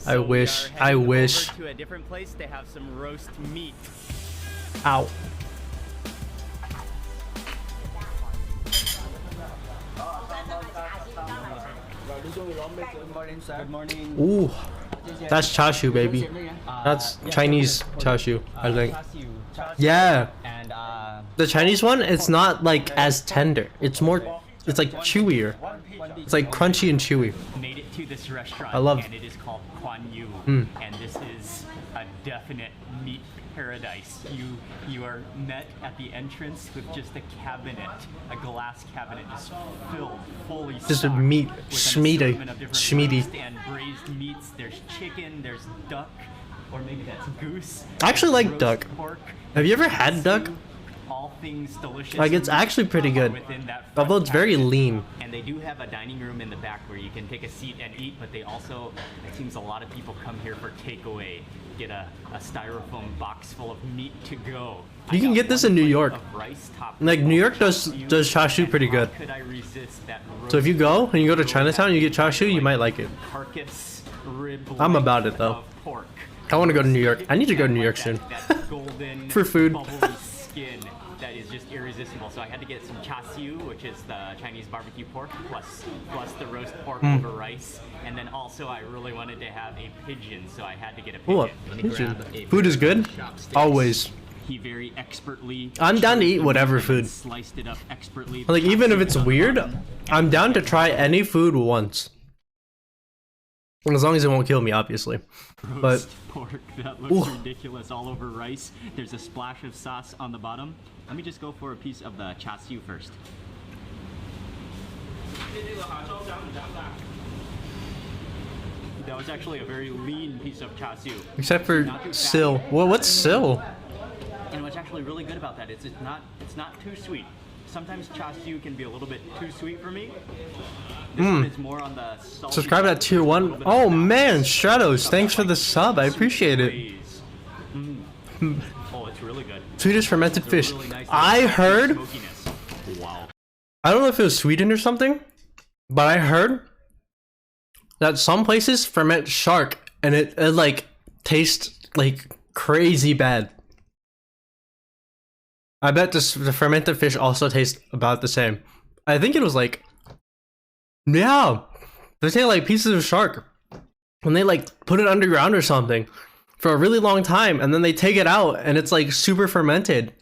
I wish. I wish. To a different place to have some roast meat. Ow. Good morning. Ooh, that's chashu, baby. That's Chinese chashu, I think. Yeah. The Chinese one, it's not like as tender. It's more, it's like chewier. It's like crunchy and chewy. Made it to this restaurant. I love. And it is called Kuan Yu, and this is a definite meat paradise. You are met at the entrance with just a cabinet, a glass cabinet, just filled fully. Just a meat, schmeedy, and braised meats. There's chicken, there's duck, or maybe that's goose. I actually like duck. Pork, Have you ever had duck? all things delicious. Like it's actually pretty good, within that although it's very lean. And they do have a dining room in the back where you can take a seat and eat, but they also, it seems a lot of people come here for takeaway. Get a styrofoam box full of meat to go. You can get this in New York. Like New York does chashu pretty good. So if you go and you go to Chinatown and you get chashu, you might like it. Carcass, rib, I'm about it though. pork. I want to go to New York. I need to go to New York soon. Golden For food. bubbly skin that is just irresistible. So I had to get some char siu, which is the Chinese barbecue pork, plus the roast pork over rice. And then also I really wanted to have a pigeon, so I had to get a pigeon. Ooh, pigeon. Food is good. Always. He very expertly. I'm down to eat whatever food. Sliced it up expertly. Like even if it's weird, I'm down to try any food once. As long as it won't kill me, obviously. But pork that looks ridiculous all over rice. There's a splash of sauce on the bottom. Let me just go for a piece of the char siu first. That was actually a very lean piece of char siu. except for sill. Well, what's sill? And what's actually really good about that is it's not too sweet. Sometimes char siu can be a little bit too sweet for me. This one is more on the salty Subscribe at tier 1. Oh man, Shadows, thanks for the sub. I appreciate it. Oh, it's really good. Swedish fermented fish. I heard. Wow. I don't know if it was Sweden or something, but I heard that some places ferment shark and it like tastes like crazy bad. I bet the fermented fish also tastes about the same. I think it was like, yeah, they take like pieces of shark and they like put it underground or something for a really long time, and then they take it out and it's like super fermented.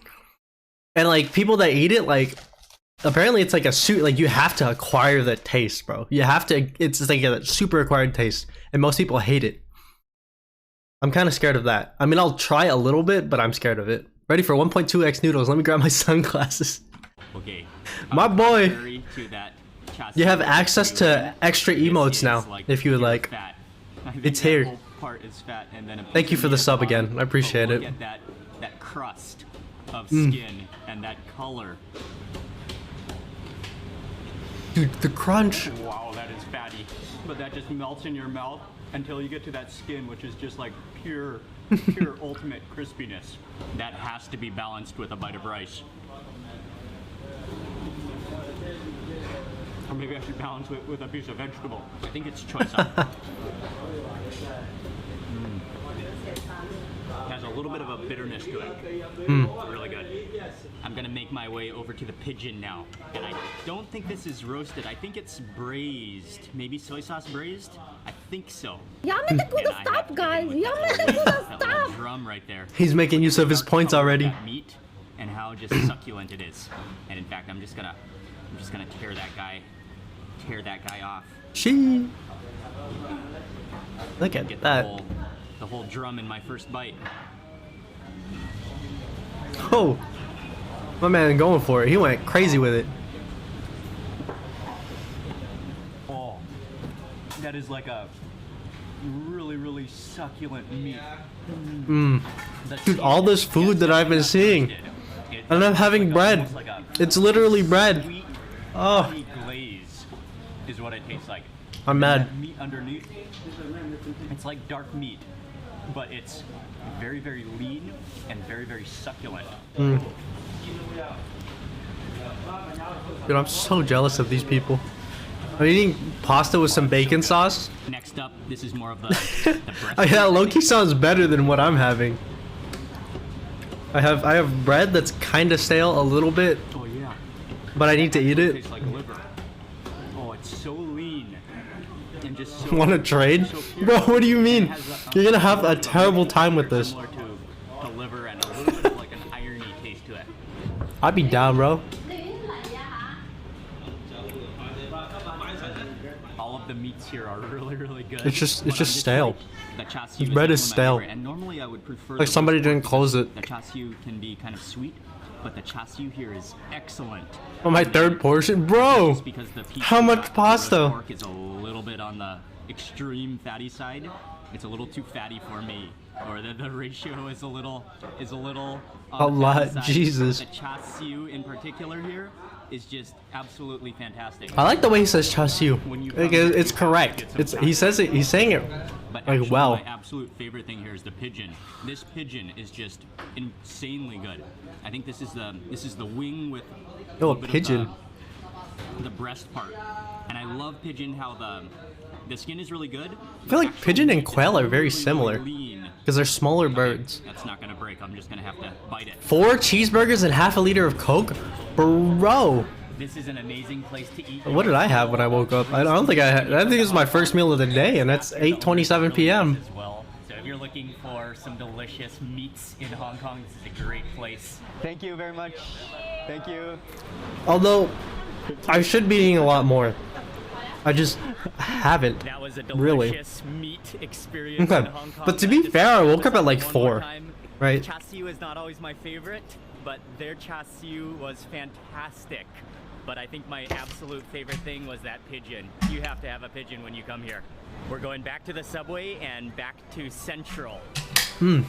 And like people that eat it, like apparently it's like a suit, like you have to acquire the taste, bro. You have to, it's like a super acquired taste, and most people hate it. I'm kind of scared of that. I mean, I'll try a little bit, but I'm scared of it. Ready for 1.2x noodles. Let me grab my sunglasses. Okay. My boy. To that chassis You have is access too, to and extra this emotes is, now, like, if you would pure like. fat. I think It's that here. whole part is fat, and then a Thank you piece for of the meat sub at the again. bottom. I appreciate But look it. at that crust of Mm. skin and that color. Dude, the crunch. Wow, that is fatty. But that just melts in your mouth until you get to that skin, which is just like pure ultimate crispiness. That has to be balanced with a bite of rice. Or maybe I should balance it with a piece of vegetable. I think it's choy sap. Has a little bit of a bitterness to it. Mm. Really good. I'm gonna make my way over to the pigeon now. And I don't think this is roasted. I think it's braised. Maybe soy sauce braised? I think so. Yamete kuda stop, guys. Yamete kuda That little stop. drum right there. He's making use of his points already. That meat and how just succulent it is. And in fact, I'm just gonna tear that guy off. She. Look at Get that. the whole drum in my first bite. Oh, my man going for it. He went crazy with it. Oh, that is like a really succulent meat. Mm. Dude, all this food that I've been seeing, and I'm having bread. It's literally bread. Oh, Honey glaze is what it tastes like. I'm mad. That meat underneath, it's like dark meat, but it's very lean and very succulent. Mm. Dude, I'm so jealous of these people. I'm eating pasta with some bacon sauce. Next up, this is more of the breast. Oh, yeah, Loki sounds better than what I'm having. I have bread that's kind of stale a little bit, Oh yeah. but I need to eat it. Tastes like liver. Oh, it's so lean and just so. Want to trade? so pure. Bro, what do you And it mean? has You're gonna have a terrible time with this. Similar to liver and a little bit of like an irony taste to it. I'd be down, bro. All of the meats here are really good. It's just but I'm stale. like, the chassis This is bread is definitely my stale. favorite, and normally I would prefer Like the somebody roast didn't pork. close it. The chassis can be kind of sweet, but the chassis here is excellent. Oh, my third portion, bro. Just because the piece How of much roast pasta? pork is a little bit on the extreme fatty side. It's a little too fatty for me, or the ratio is a little on A the lot, fatty side. Jesus. The chassis in particular here is just absolutely fantastic. I like the way he says chassis. Like, it's correct. He says it. He's saying it But like actually, well. my absolute favorite thing here is the pigeon. This pigeon is just insanely good. I think this is the wing with Oh, a little bit of pigeon. the breast part. And I love pigeon how the skin is really good. I feel like pigeon and quail are very similar because they're smaller birds. That's not gonna break. I'm just gonna have to bite it. 4 cheeseburgers and half a liter of Coke, bro. This is an amazing place to eat. What did I have when I woke up? I don't think I had. I think it was my first meal of the day, and that's 8:27 p.m. As well. So if you're looking for some delicious meats in Hong Kong, this is a great place. Thank you very much. Thank you. Although I should be eating a lot more. I just haven't That was a really. delicious meat experience Okay, in Hong Kong. but to be fair, I woke up at like 4, right? Chassis is not always my favorite, but their chassis was fantastic. But I think my absolute favorite thing was that pigeon. You have to have a pigeon when you come here. We're going back to the subway and back to Central. Hmm.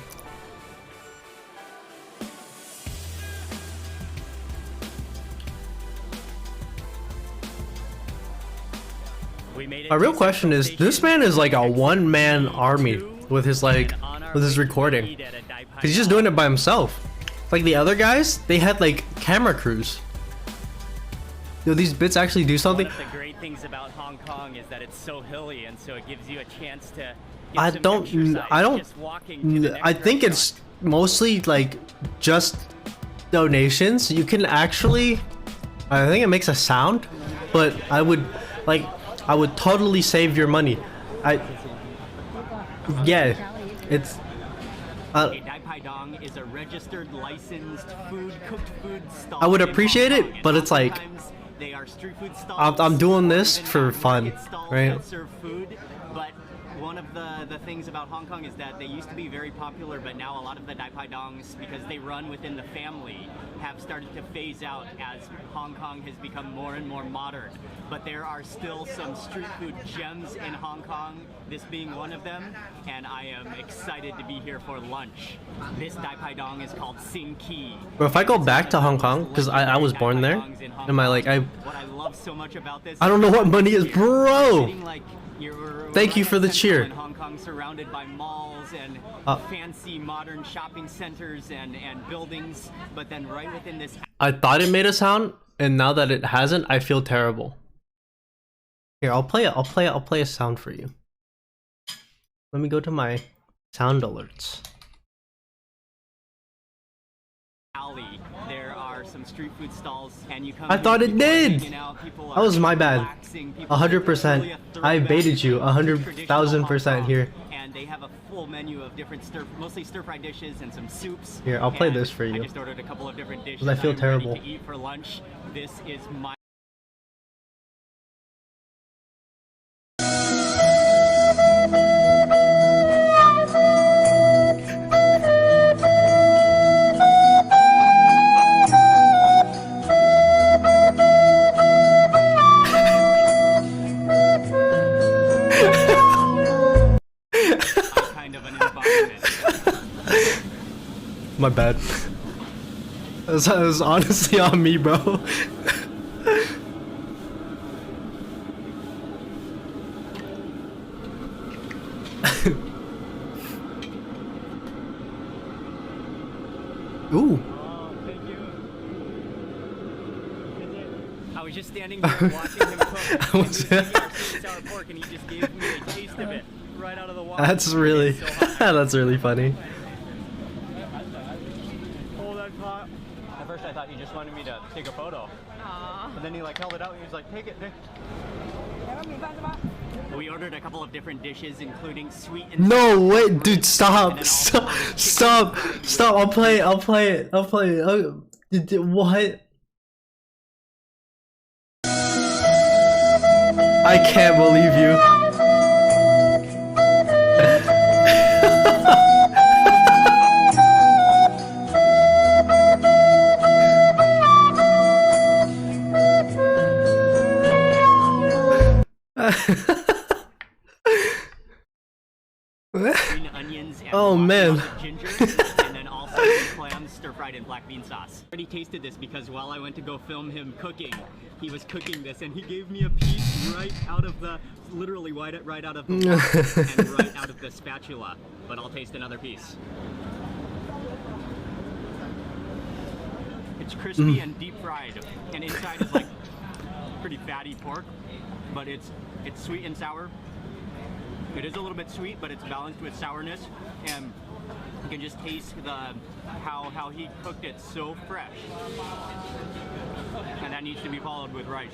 We made it My real to question Central is, Station. this man is like a one-man army with his with his recording. 'Cause he's just doing it by himself. Like the other guys, they had like camera crews. Do these bits actually do something? One of the great things about Hong Kong is that it's so hilly, and so it gives you a chance to get I some don't. exercise I don't. just walking to the next I think it's mostly like just donations. You can actually. I think it makes a sound, but I would totally save your money. Yeah, it's. A Dai Pai Dong is a registered, licensed cooked food stall. I would in appreciate Hong it, Kong, and but it's like oftentimes they are street food stalls. I'm doing this often for fun, market stalls right? that serve food, but one of the things about Hong Kong is that they used to be very popular, but now a lot of the Dai Pai Dongs, because they run within the family, have started to phase out as Hong Kong has become more and more modern. But there are still some street food gems in Hong Kong, this being one of them, and I am excited to be here for lunch. This Dai Pai Dong is called Sing Ki. Bro, if I go back to Hong Kong, because I was born there, am I like, What I love so much about this, I don't know what money is, bro. sitting like you're Thank you right for the at Central cheer. in Hong Kong, surrounded by malls and fancy modern shopping centers and buildings, but then right within this I thought it made a sound, and now that it hasn't, I feel terrible. Here, I'll play a sound for you. Let me go to my sound alerts. alley, there are some street food stalls, and you come I thought it did! People That was my bad. relaxing, people- 100%. It's really a I throwback baited you to 100,000% here. And they have a full menu of different mostly stir-fry dishes and some soups. Here, I'll play And this for you. I just ordered a couple of different dishes. 'Cause I feel I'm ready terrible. to eat for lunch. This is my kind of an environment. My bad. That was honestly on me, bro. Ooh. I was just standing there watching him cook. And we was eating our sweet and sour pork, and he just gave me a taste of it right out of the wok. That's really that's really funny. Oh, that's hot. At first I thought he just wanted me to take a photo. But then he like held it out and he was like, take it. We ordered a couple of different dishes, including sweet and No, wait, dude, stop. Stop. I'll play it. Oh, what? I can't believe you. green onions and Oh man. ginger, and then also clams stir-fried in black bean sauce. I already tasted this because while I went to go film him cooking, he was cooking this, and he gave me a piece right out of the, literally right out of the wok and right out of the spatula. But I'll taste another piece. It's crispy and deep fried, and inside is like pretty fatty pork, but it's sweet and sour. It is a little bit sweet, but it's balanced with sourness, and you can just taste how he cooked it so fresh. And that needs to be followed with rice.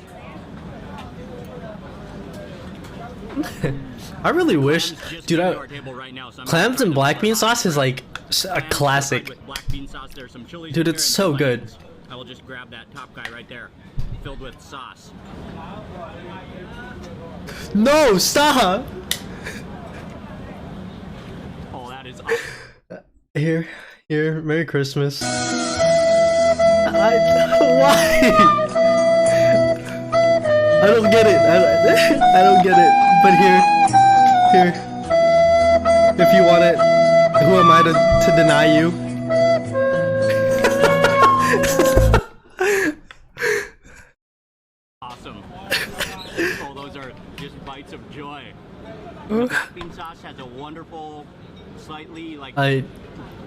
I really wish, dude. Our table right now, so I'm Clams and black bean sauce is like a clams classic. with black bean sauce. There's some chilies Dude, in it's here and so some good. onions. I will just grab that top guy right there, filled with sauce. No, stop. Oh, that is awesome. Here, Merry Christmas. Why? I don't get it. I don't get it. But here. If you want it, who am I to deny you? Awesome. Oh, those are just bites of joy. The black bean sauce has a wonderful, slightly like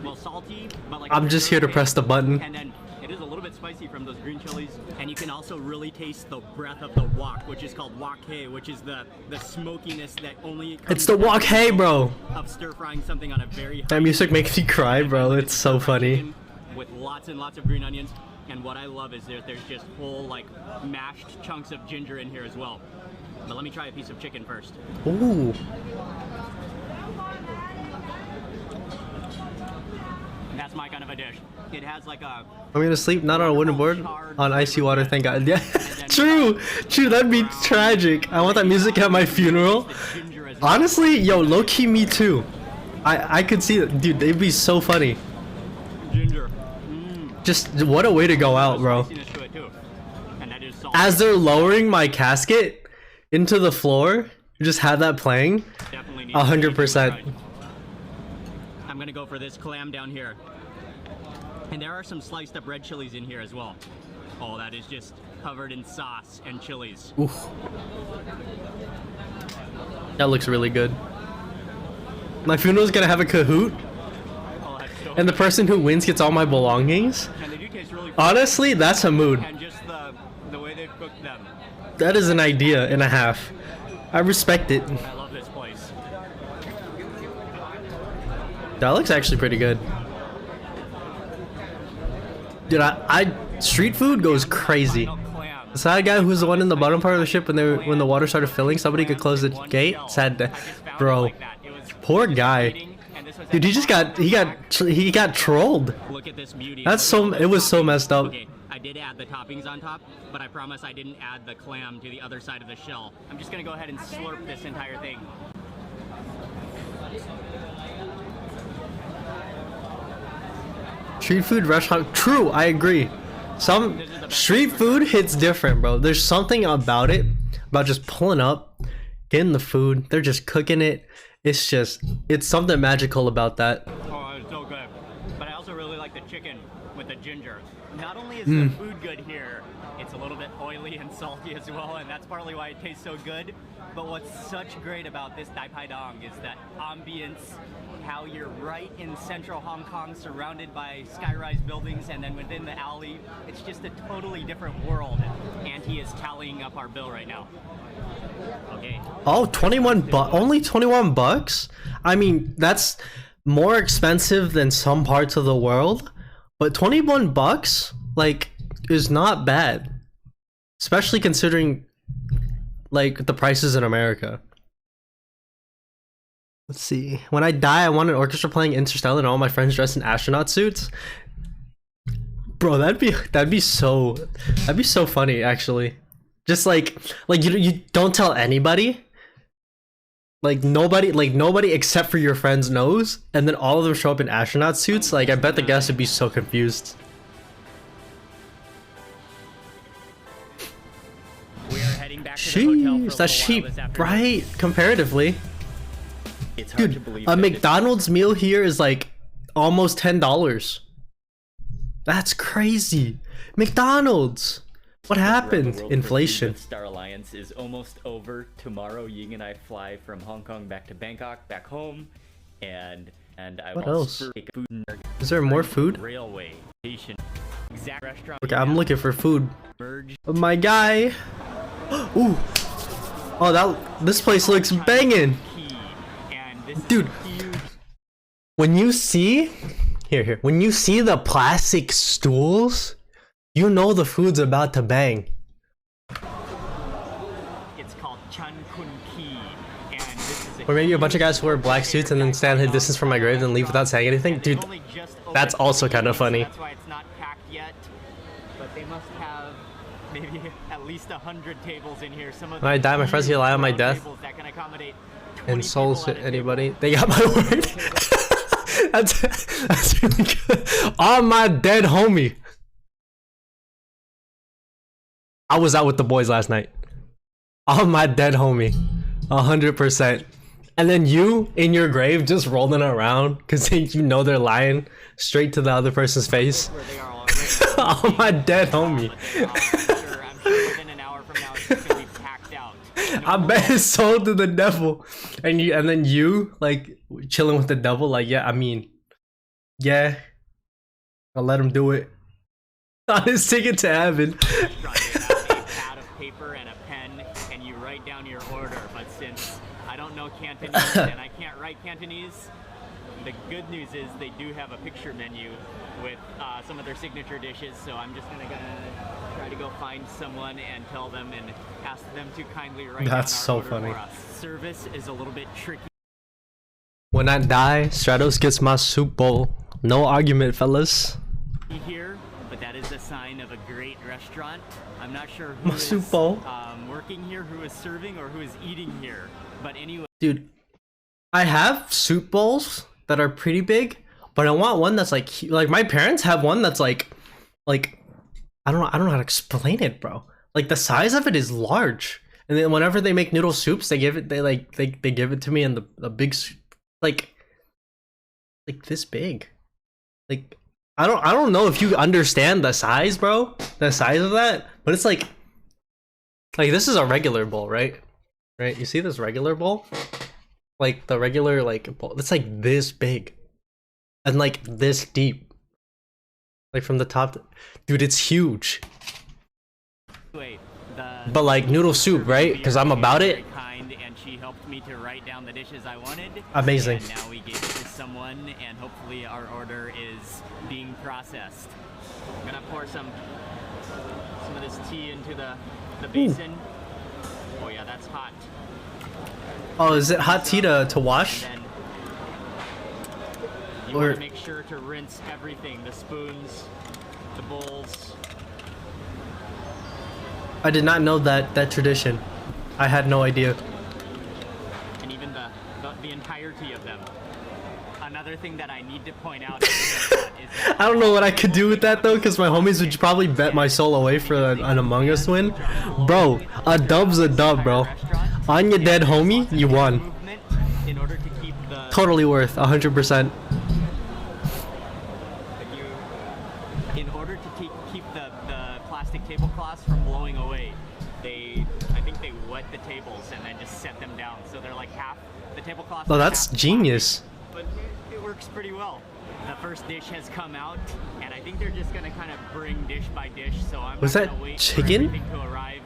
well salty, but like I'm just here to press the button. And then it is a little bit spicy from those green chilies, and you can also really taste the breath of the wok, which is called wok hei, which is the smokiness that only comes It's the wok hei, bro. of stir frying something on a very That music makes me cry, bro. It's so funny. with lots and lots of green onions. And what I love is there's just whole like mashed chunks of ginger in here as well. But let me try a piece of chicken first. Ooh. That's my kind of a dish. It has like a I'm gonna sleep not on a wooden board, on icy water. Thank God. Yeah, true. That'd be tragic. I want that music at my funeral. ginger as Honestly, yo, low-key me too. I could see it. Dude, they'd be so funny. Ginger. Just what a way to go out, bro. As they're lowering my casket into the floor, just have that playing. 100%. I'm gonna go for this clam down here. And there are some sliced up red chilies in here as well. Oh, that is just covered in sauce and chilies. Oof. That looks really good. My funeral's gonna have a Kahoot, and the person who wins gets all my belongings. Honestly, that's a mood. And just the way they've cooked them. That is an idea and a half. I respect it. I love this place. That looks actually pretty good. Dude, I street food goes crazy. The side guy who's the one in the bottom part of the ship when the water started filling, somebody could close the gate. Sad, bro. Poor guy. Dude, he got trolled. Look at this beauty. It was so messed up. Okay, I did add the toppings on top, but I promise I didn't add the clam to the other side of the shell. I'm just gonna go ahead and slurp this entire thing. Street food restaurant, true, I agree. Some street food hits different, bro. There's something about it, about just pulling up, getting the food, they're just cooking it. It's something magical about that. Oh, it's so good. But I also really like the chicken with the ginger. Not only is the food good here, it's a little bit oily and salty as well, and that's partly why it tastes so good. But what's such great about this Dai Pai Dong is that ambience, how you're right in central Hong Kong, surrounded by skyrise buildings, and then within the alley, it's just a totally different world. Auntie is tallying up our bill right now. Okay. Oh, 21 only 21 bucks? I mean, that's more expensive than some parts of the world, but 21 bucks like is not bad. Especially considering like the prices in America. Let's see. When I die, I want an orchestra playing Interstellar and all my friends dressed in astronaut suits. Bro, that'd be so funny actually. Just like you don't tell anybody. Like nobody except for your friends knows, and then all of them show up in astronaut suits. Like I bet the guests would be so confused. We are heading back to the hotel for that's cheap, right? Comparatively. It's hard to Dude, believe a McDonald's meal here is like almost $10. That's crazy. McDonald's. What happened? Inflation. Star Alliance is almost over. Tomorrow, Ying and I fly from Hong Kong back to Bangkok, back home, and I What will else? take food. Is there more food? Railway station. Exact restaurant. Okay, I'm looking for food. Oh, my guy. Ooh. Oh, this place looks banging. Dude, when you see when you see the plastic stools, you know the food's about to bang. It's called Chan Kun Ki, and this is Or maybe a bunch of guys who wear black suits and then stand at a distance from my grave and leave without saying anything. Dude, that's also kind of funny. That's why it's not packed yet, but they must have maybe at least 100 tables in here. Some of When I die, my friends can rely on my death. that can accommodate And souls hit anybody. They got my word. that's really good. On my dead homie. I was out with the boys last night. On my dead homie. 100%. And then you in your grave just rolling around because you know they're lying straight to the other person's face. On my dead homie. I bet it's sold to the devil. And then you like chilling with the devil, like, yeah, I mean, yeah, I'll let him do it. On his ticket to heaven. a pad of paper and a pen, and you write down your order. But since I don't know Cantonese and I can't write Cantonese, the good news is they do have a picture menu with some of their signature dishes. So I'm just gonna try to go find someone and tell them and ask them to kindly write That's down so our order funny. for us. Service is a little bit tricky. When I die, Stratos gets my soup bowl. No argument, fellas. Here, but that is a sign of a great restaurant. I'm not sure who is soup bowl. working here, who is serving, or who is eating here. But anyway. Dude, I have soup bowls that are pretty big, but I want one that's like my parents have one that's like I don't know how to explain it, bro. Like the size of it is large, and then whenever they make noodle soups, they give it to me in the big like this big. Like I don't know if you understand the size, bro. The size of that, but it's like this is a regular bowl, right? Right? You see this regular bowl? Like the regular bowl. It's like this big, and like this deep. Like from the top dude, it's huge. Wait, but like noodle soup, right? Because I'm about it. Kind, and she helped me to write down the dishes I wanted. Amazing. And now we gave it to someone, and hopefully our order is being processed. I'm gonna pour some of this tea into the basin. Oh yeah, that's hot. Oh, is it hot tea to wash? You want to make sure to rinse everything, the spoons, the bowls. I did not know that tradition. I had no idea. And even the entirety of them. Another thing that I need to point out is that I don't know what I could do with that though, because my homies would probably bet my soul away for an Among Us win. Bro, a dub's a dub, bro. On your dead homie, you won. In order to keep the Totally worth 100%. In order to keep the plastic tablecloths from blowing away, I think they wet the tables and then just set them down, so they're like half the tablecloths. Oh, that's genius. But it works pretty well. The first dish has come out, and I think they're just gonna kind of bring dish by dish. So I'm Was gonna that wait chicken? for everything to arrive.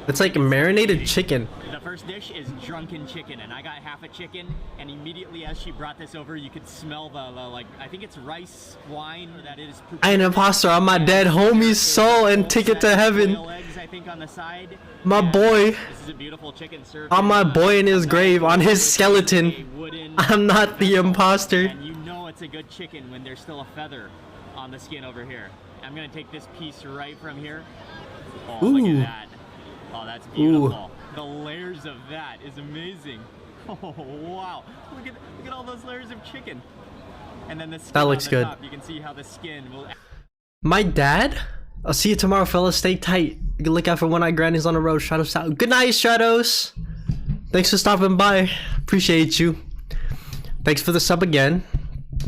It's like marinated chicken. The first dish is drunken chicken, and I got half a chicken, and immediately as she brought this over, you could smell the I think it's rice wine that is. I am an imposter on my dead homie's soul and ticket to heaven. Eggs, I think, on the side. My boy. This is a beautiful chicken served On my boy in his grave, on his skeleton. I'm not the imposter. And you know it's a good chicken when there's still a feather on the skin over here. I'm gonna take this piece right from here. Oh, look Ooh. at that. Oh, that's beautiful. The layers of that is amazing. Oh, wow. Look at all those layers of chicken. And then the skin That looks on the good. top, you can see how the skin will... My dad? I'll see you tomorrow, fellas. Stay tight. You can look out for one-eyed grannies on the road. Stratos out. Good night, Stratos. Thanks for stopping by. Appreciate you. Thanks for the sub again.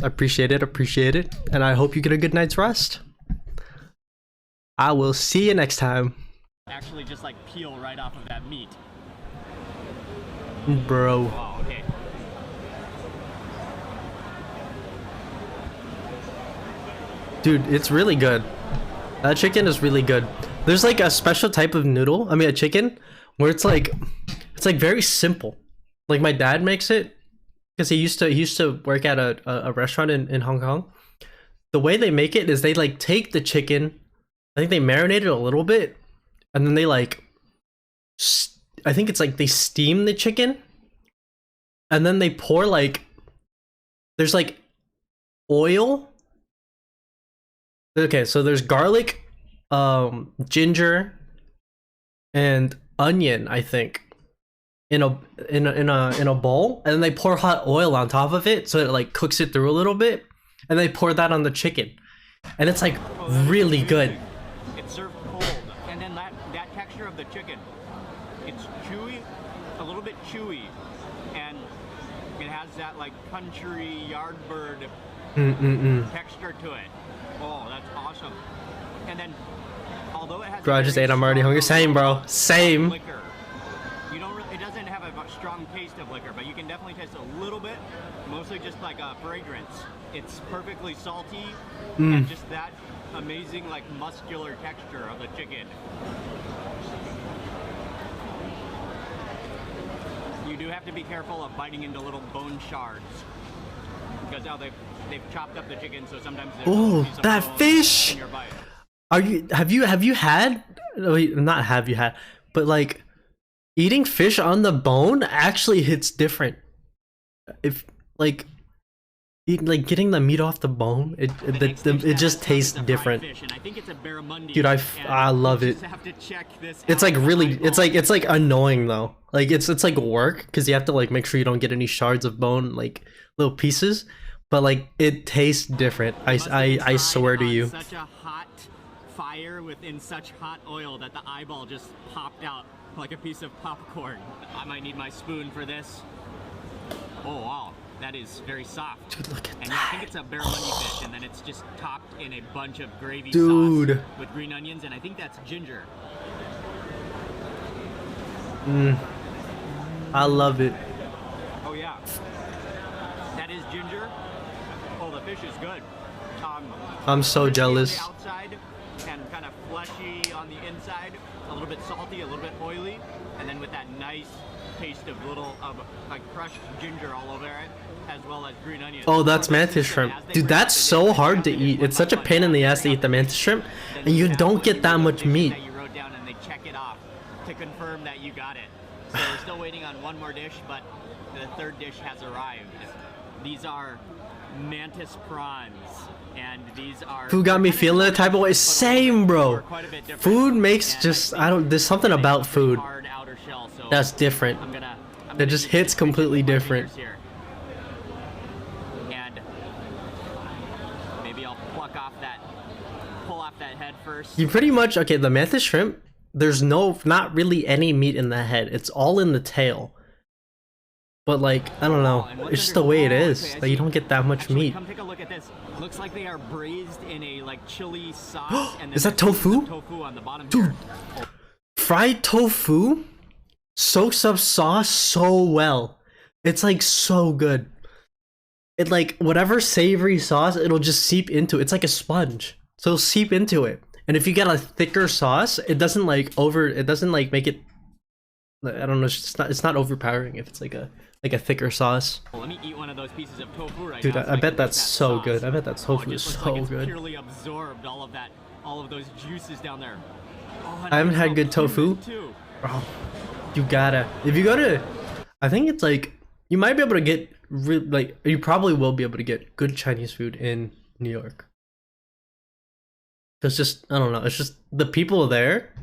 I appreciate it. Appreciate it. And I hope you get a good night's rest. I will see you next time. Actually just like peel right off of that meat. Bro. Wow, okay. Dude, it's really good. That chicken is really good. There's like a special type of noodle, I mean a chicken, where it's like very simple. Like my dad makes it because he used to work at a restaurant in Hong Kong. The way they make it is they like take the chicken, I think they marinate it a little bit, and then they like I think it's like they steam the chicken, and then they pour like there's like oil. Okay, so there's garlic, ginger, and onion, I think, in a bowl, and then they pour hot oil on top of it, so it like cooks it through a little bit, and they pour that on the chicken, and it's like really good. It's served cold, and then that texture of the chicken, it's chewy, a little bit chewy, and it has that like country yard bird texture to it. Oh, that's awesome. And then, although it has Bro, I just ate. I'm already hungry. Same, bro. Same. liquor, it doesn't have a strong taste of liquor, but you can definitely taste a little bit, mostly just like a fragrance. It's perfectly salty, and just that amazing like muscular texture of the chicken. You do have to be careful of biting into little bone shards, because now they've chopped up the chicken, so sometimes there's Oh, some that bone fish! in your bite. Have you had? Not have you had, but like eating fish on the bone actually hits different. If like like getting the meat off the bone, it just tastes different. Dude, I love it. It's like really, it's like annoying though. Like it's like work because you have to like make sure you don't get any shards of bone, like little pieces. But like it tastes different. I swear to you. Such a hot fire within such hot oil that the eyeball just popped out like a piece of popcorn. I might need my spoon for this. Oh wow. That is very soft. Dude, look at and that. Yeah, I think it's a barramundi fish, and then it's just topped in a bunch of gravy Dude. sauce with green onions, and I think that's ginger. I love it. Oh yeah, that is ginger. Oh, the fish is good. I'm so jealous. On the outside and kind of fleshy on the inside, a little bit salty, a little bit oily, and then with that nice taste of like crushed ginger all over it, as well as green onions. Oh, that's mantis shrimp. Dude, that's so hard to eat. It's such a pain in the ass to eat the mantis shrimp, and you don't get that much meat. You wrote down and they check it off to confirm that you got it. So we're still waiting on one more dish, but the third dish has arrived. These are mantis prawns, and these are Food got me feeling a type of way. Same, bro. Food makes just there's something about food that's different. That just hits completely different. And maybe I'll pull off that head first. You pretty much, okay, the mantis shrimp, there's not really any meat in the head. It's all in the tail. But like, I don't know, it's just the way it is. Like, you don't get that much meat. Come take a look at this. Looks like they are braised in a like chili sauce. And is that tofu? Tofu on the bottom. Dude, fried tofu soaks up sauce so well. It's like so good. It like, whatever savory sauce, it'll just seep into it. It's like a sponge. So it'll seep into it. And if you get a thicker sauce, it doesn't like make it, I don't know, it's not overpowering if it's like a thicker sauce. Well, let me eat one of those pieces of tofu right Dude, now. I bet that's so good. I bet that tofu is so like good. Purely absorbed all of those juices down there. Oh, I haven't had good tofu. Bro, you gotta. If you go to, I think it's like, you might be able to get, you probably will be able to get good Chinese food in New York. Cause just, I don't know, it's just, the people there,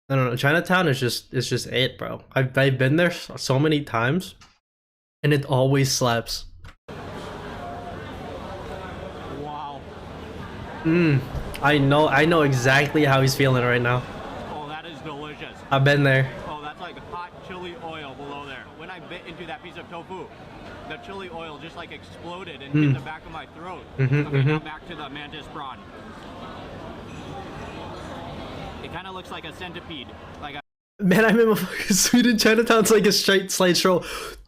I don't know, Chinatown is just it, bro. I've been there so many times, and it always slaps. Wow. I know exactly how he's feeling right now. Oh, that is delicious. I've been there. Oh, that's like hot chili oil below there. When I bit into that piece of tofu, the chili oil just like exploded and hit the back of my throat. Now back to the mantis prawn. It kind of looks like a centipede. Like a Man, I'm in a fucking Sweden Chinatown. It's like a straight slide stroll.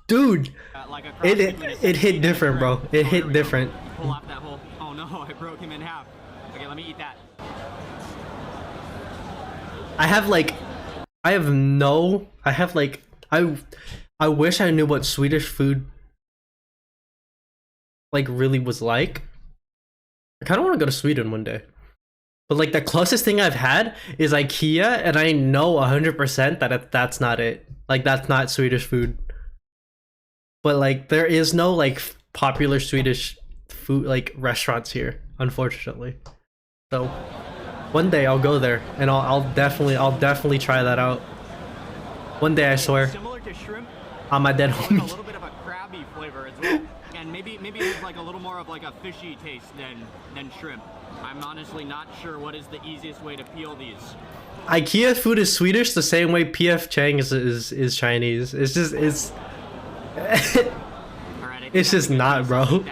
Dude, like it hit different, bro. It hit different. Pull off that whole, oh no, I broke him in half. Okay, let me eat that. I wish I knew what Swedish food like really was like. I kind of want to go to Sweden one day. But like the closest thing I've had is IKEA, and I know 100% that that's not it. Like that's not Swedish food. But like there is no like popular Swedish food like restaurants here, unfortunately. So one day I'll go there, and I'll definitely try that out. One day, I swear. Similar to shrimp. On my dead A homies. little bit of a crabby flavor as well, and maybe it's like a little more of like a fishy taste than shrimp. I'm honestly not sure what is the easiest way to peel these. IKEA food is Swedish the same way PF Chang is Chinese. It's just it's just not, bro.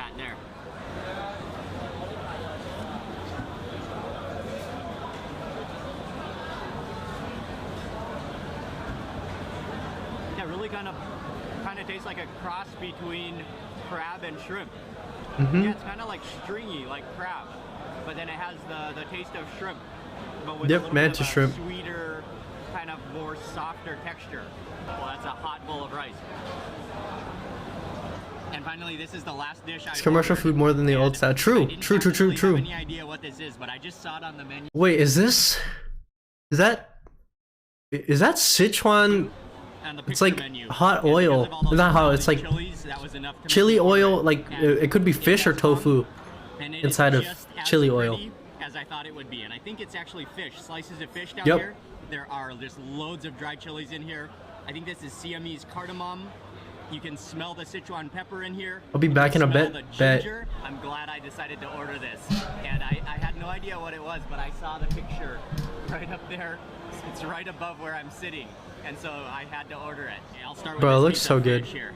Yeah, really kind of tastes like a cross between crab and shrimp. Mhm. Yeah, it's kind of like stringy, like crab, but then it has the taste of shrimp, but with a little mantis bit of shrimp. a sweeter, kind of more softer texture. Well, that's a hot bowl of rice. And finally, this is the last dish. It's commercial food more than the old style. True. I have True. any idea what this is, but I just saw it on the menu. Wait, is that Sichuan on the It's picture like menu. hot is oil. because of all those It's not hot. It's like chilies, that was enough to chili make me order oil. it. Like And it could be fish or tofu and it inside is of just as chili oil. pretty as I thought it would be, and I think it's actually fish, slices of fish down Yep. here. There are just loads of dried chilies in here. I think this is Siamese cardamom. You can smell the Sichuan pepper in here. I'll be You back can in a smell bit. the Bet. ginger. I'm glad I decided to order this, and I had no idea what it was, but I saw the picture right up there. It's right above where I'm sitting, and so I had to order it. I'll start with Bro, it this looks piece so of good. fish here.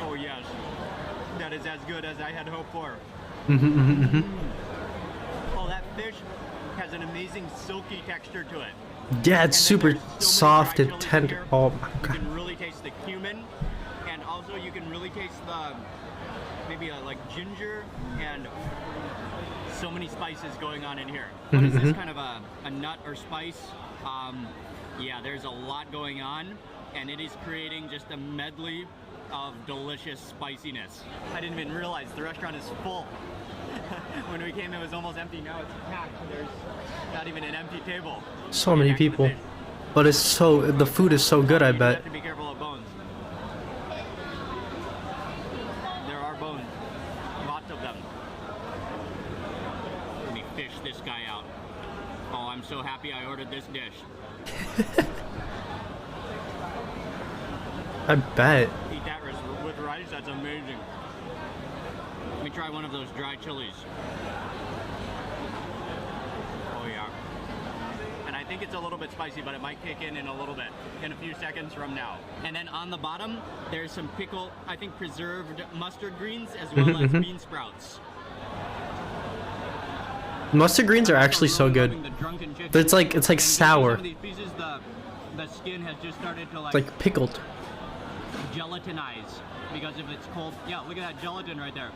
Oh yes, that is as good as I had hoped for. Oh, that fish has an amazing silky texture to it. Yeah, it's super soft and tender. Oh my You god. can really taste the cumin, and also you can really taste the maybe like ginger and so many spices going on in here. What is this kind of a nut or spice? Yeah, there's a lot going on, and it is creating just a medley of delicious spiciness. I didn't even realize the restaurant is full. When we came, it was almost empty. Now it's packed. There's not even an empty table. So many people. But it's so the food is so good, I You do bet. have to be careful of bones. There are bones. Lots of them. Let me fish this guy out. Oh, I'm so happy I ordered this dish. I bet. Eat that with rice, that's amazing. Let me try one of those dry chilies. Oh yeah. And I think it's a little bit spicy, but it might kick in a little bit, in a few seconds from now. And then on the bottom, there's some pickled, I think preserved mustard greens, as well as bean sprouts. Mustard greens are actually so good. It's like sour. Some of these pieces, the skin has just started to It's like pickled. gelatinize because if it's cold. Yeah, look at that gelatin right there.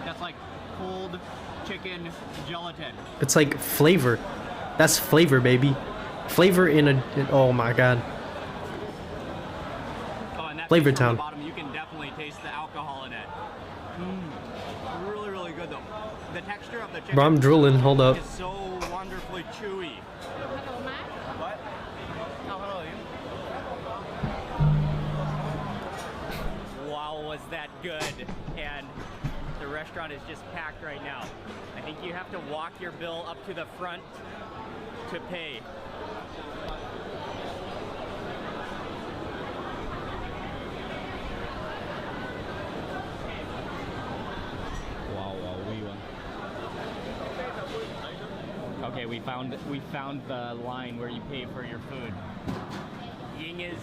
That's like cold chicken gelatin. It's like flavor. That's flavor, baby. Flavor oh my god. Oh, and that Flavor piece on Town. the bottom, you can definitely taste the alcohol in it. Really, really good though. The texture of the chicken Bro, I'm drooling. Hold up. is so wonderfully chewy. What? Oh, hello. Wow, was that good? And the restaurant is just packed right now. I think you have to walk your bill up to the front to pay. Okay, we found the line where you pay for your food. Ying is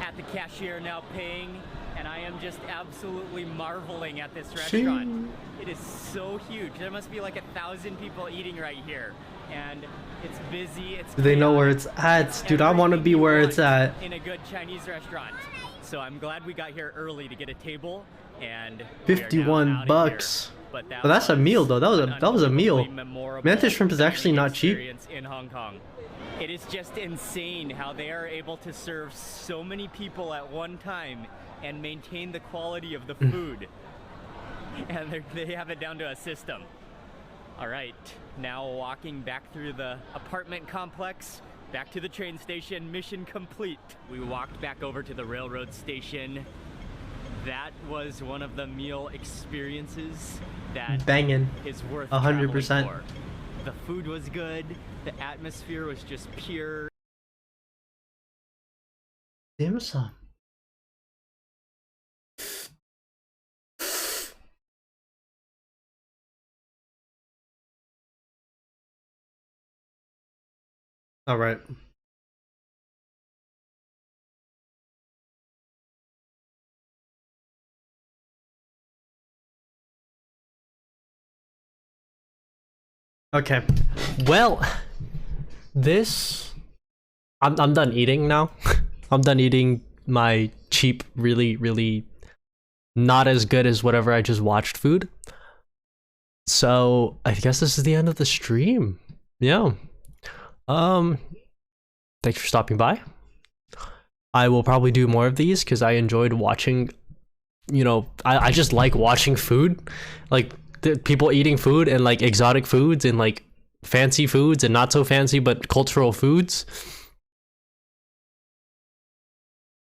at the cashier now paying, and I am just absolutely marveling at this restaurant. It is so huge. There must be like 1,000 people eating right here, and it's busy. It's Do they know where it's at? Dude, I want to be where it's at. in a good Chinese restaurant. So I'm glad we got here early to get a table, and we are now 51 outta bucks. here. But Well, that's a meal though. That was a meal. Mantis shrimp is actually not cheap. Experience in Hong Kong. It is just insane how they are able to serve so many people at one time and maintain the quality of the food. And they have it down to a system. All right, now walking back through the apartment complex, back to the train station, mission complete. We walked back over to the railroad station. That was one of the meal experiences that Banging. is worth 100%. traveling for. The food was good, the atmosphere was just pure. Dim sum. All right. Okay. Well, I'm done eating now. I'm done eating my cheap, really not as good as whatever I just watched food. So I guess this is the end of the stream. Yeah. Thanks for stopping by. I will probably do more of these because I enjoyed watching you know, I just like watching food, like people eating food and like exotic foods and like fancy foods and not so fancy but cultural foods.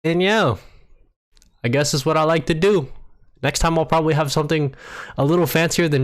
And yeah, I guess it's what I like to do. Next time I'll probably have something a little fancier than